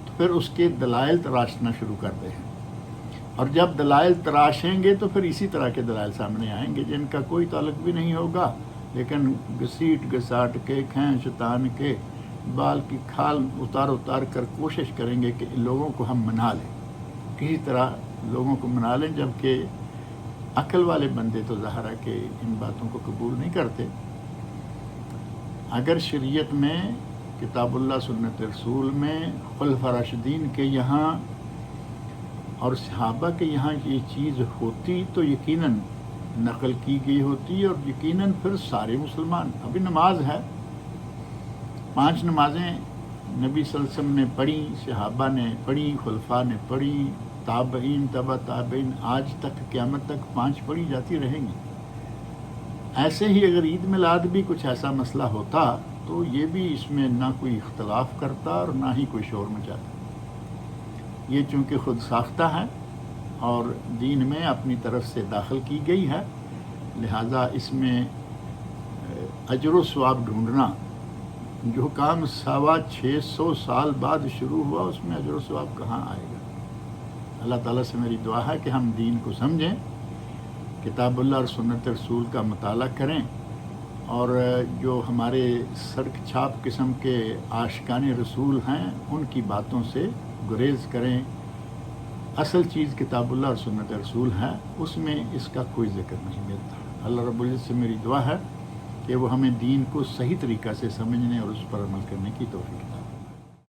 تو پھر اس کے دلائل تراشنا شروع کرتے ہیں، اور جب دلائل تراشیں گے تو پھر اسی طرح کے دلائل سامنے آئیں گے جن کا کوئی تعلق بھی نہیں ہوگا، لیکن گھسیٹ گھساٹ کے کھینچ تان کے بال کی کھال اتار کر کوشش کریں گے کہ لوگوں کو ہم منا لیں، کسی طرح لوگوں کو منا لیں، جبکہ عقل والے بندے تو ظاہر ہے کہ ان باتوں کو قبول نہیں کرتے۔ اگر شریعت میں، کتاب اللہ سنت رسول میں، خلفاء راشدین کے یہاں اور صحابہ کے یہاں یہ چیز ہوتی تو یقیناً نقل کی گئی ہوتی، اور یقیناً پھر سارے مسلمان، ابھی نماز ہے، 5 نمازیں نبی صلی اللہ علیہ وسلم نے پڑھی، صحابہ نے پڑھی، خلفاء نے پڑھی، تابعین، تبع تابعین، آج تک قیامت تک 5 پڑھی جاتی رہیں گی۔ ایسے ہی اگر عید میلاد بھی کچھ ایسا مسئلہ ہوتا تو یہ بھی اس میں نہ کوئی اختلاف کرتا اور نہ ہی کوئی شور مچاتا۔ یہ چونکہ خود ساختہ ہے اور دین میں اپنی طرف سے داخل کی گئی ہے، لہٰذا اس میں اجر و ثواب ڈھونڈنا، جو کام 650 سال بعد شروع ہوا اس میں اجر و ثواب کہاں آئے گا؟ اللہ تعالیٰ سے میری دعا ہے کہ ہم دین کو سمجھیں، کتاب اللہ اور سنت رسول کا مطالعہ کریں، اور جو ہمارے سڑک چھاپ قسم کے عاشقان رسول ہیں ان کی باتوں سے گریز کریں۔ اصل چیز کتاب اللہ اور سنت رسول ہے، اس میں اس کا کوئی ذکر نہیں ملتا۔ اللہ رب العزت سے میری دعا ہے کہ وہ ہمیں دین کو صحیح طریقہ سے سمجھنے اور اس پر عمل کرنے کی توفیق دے۔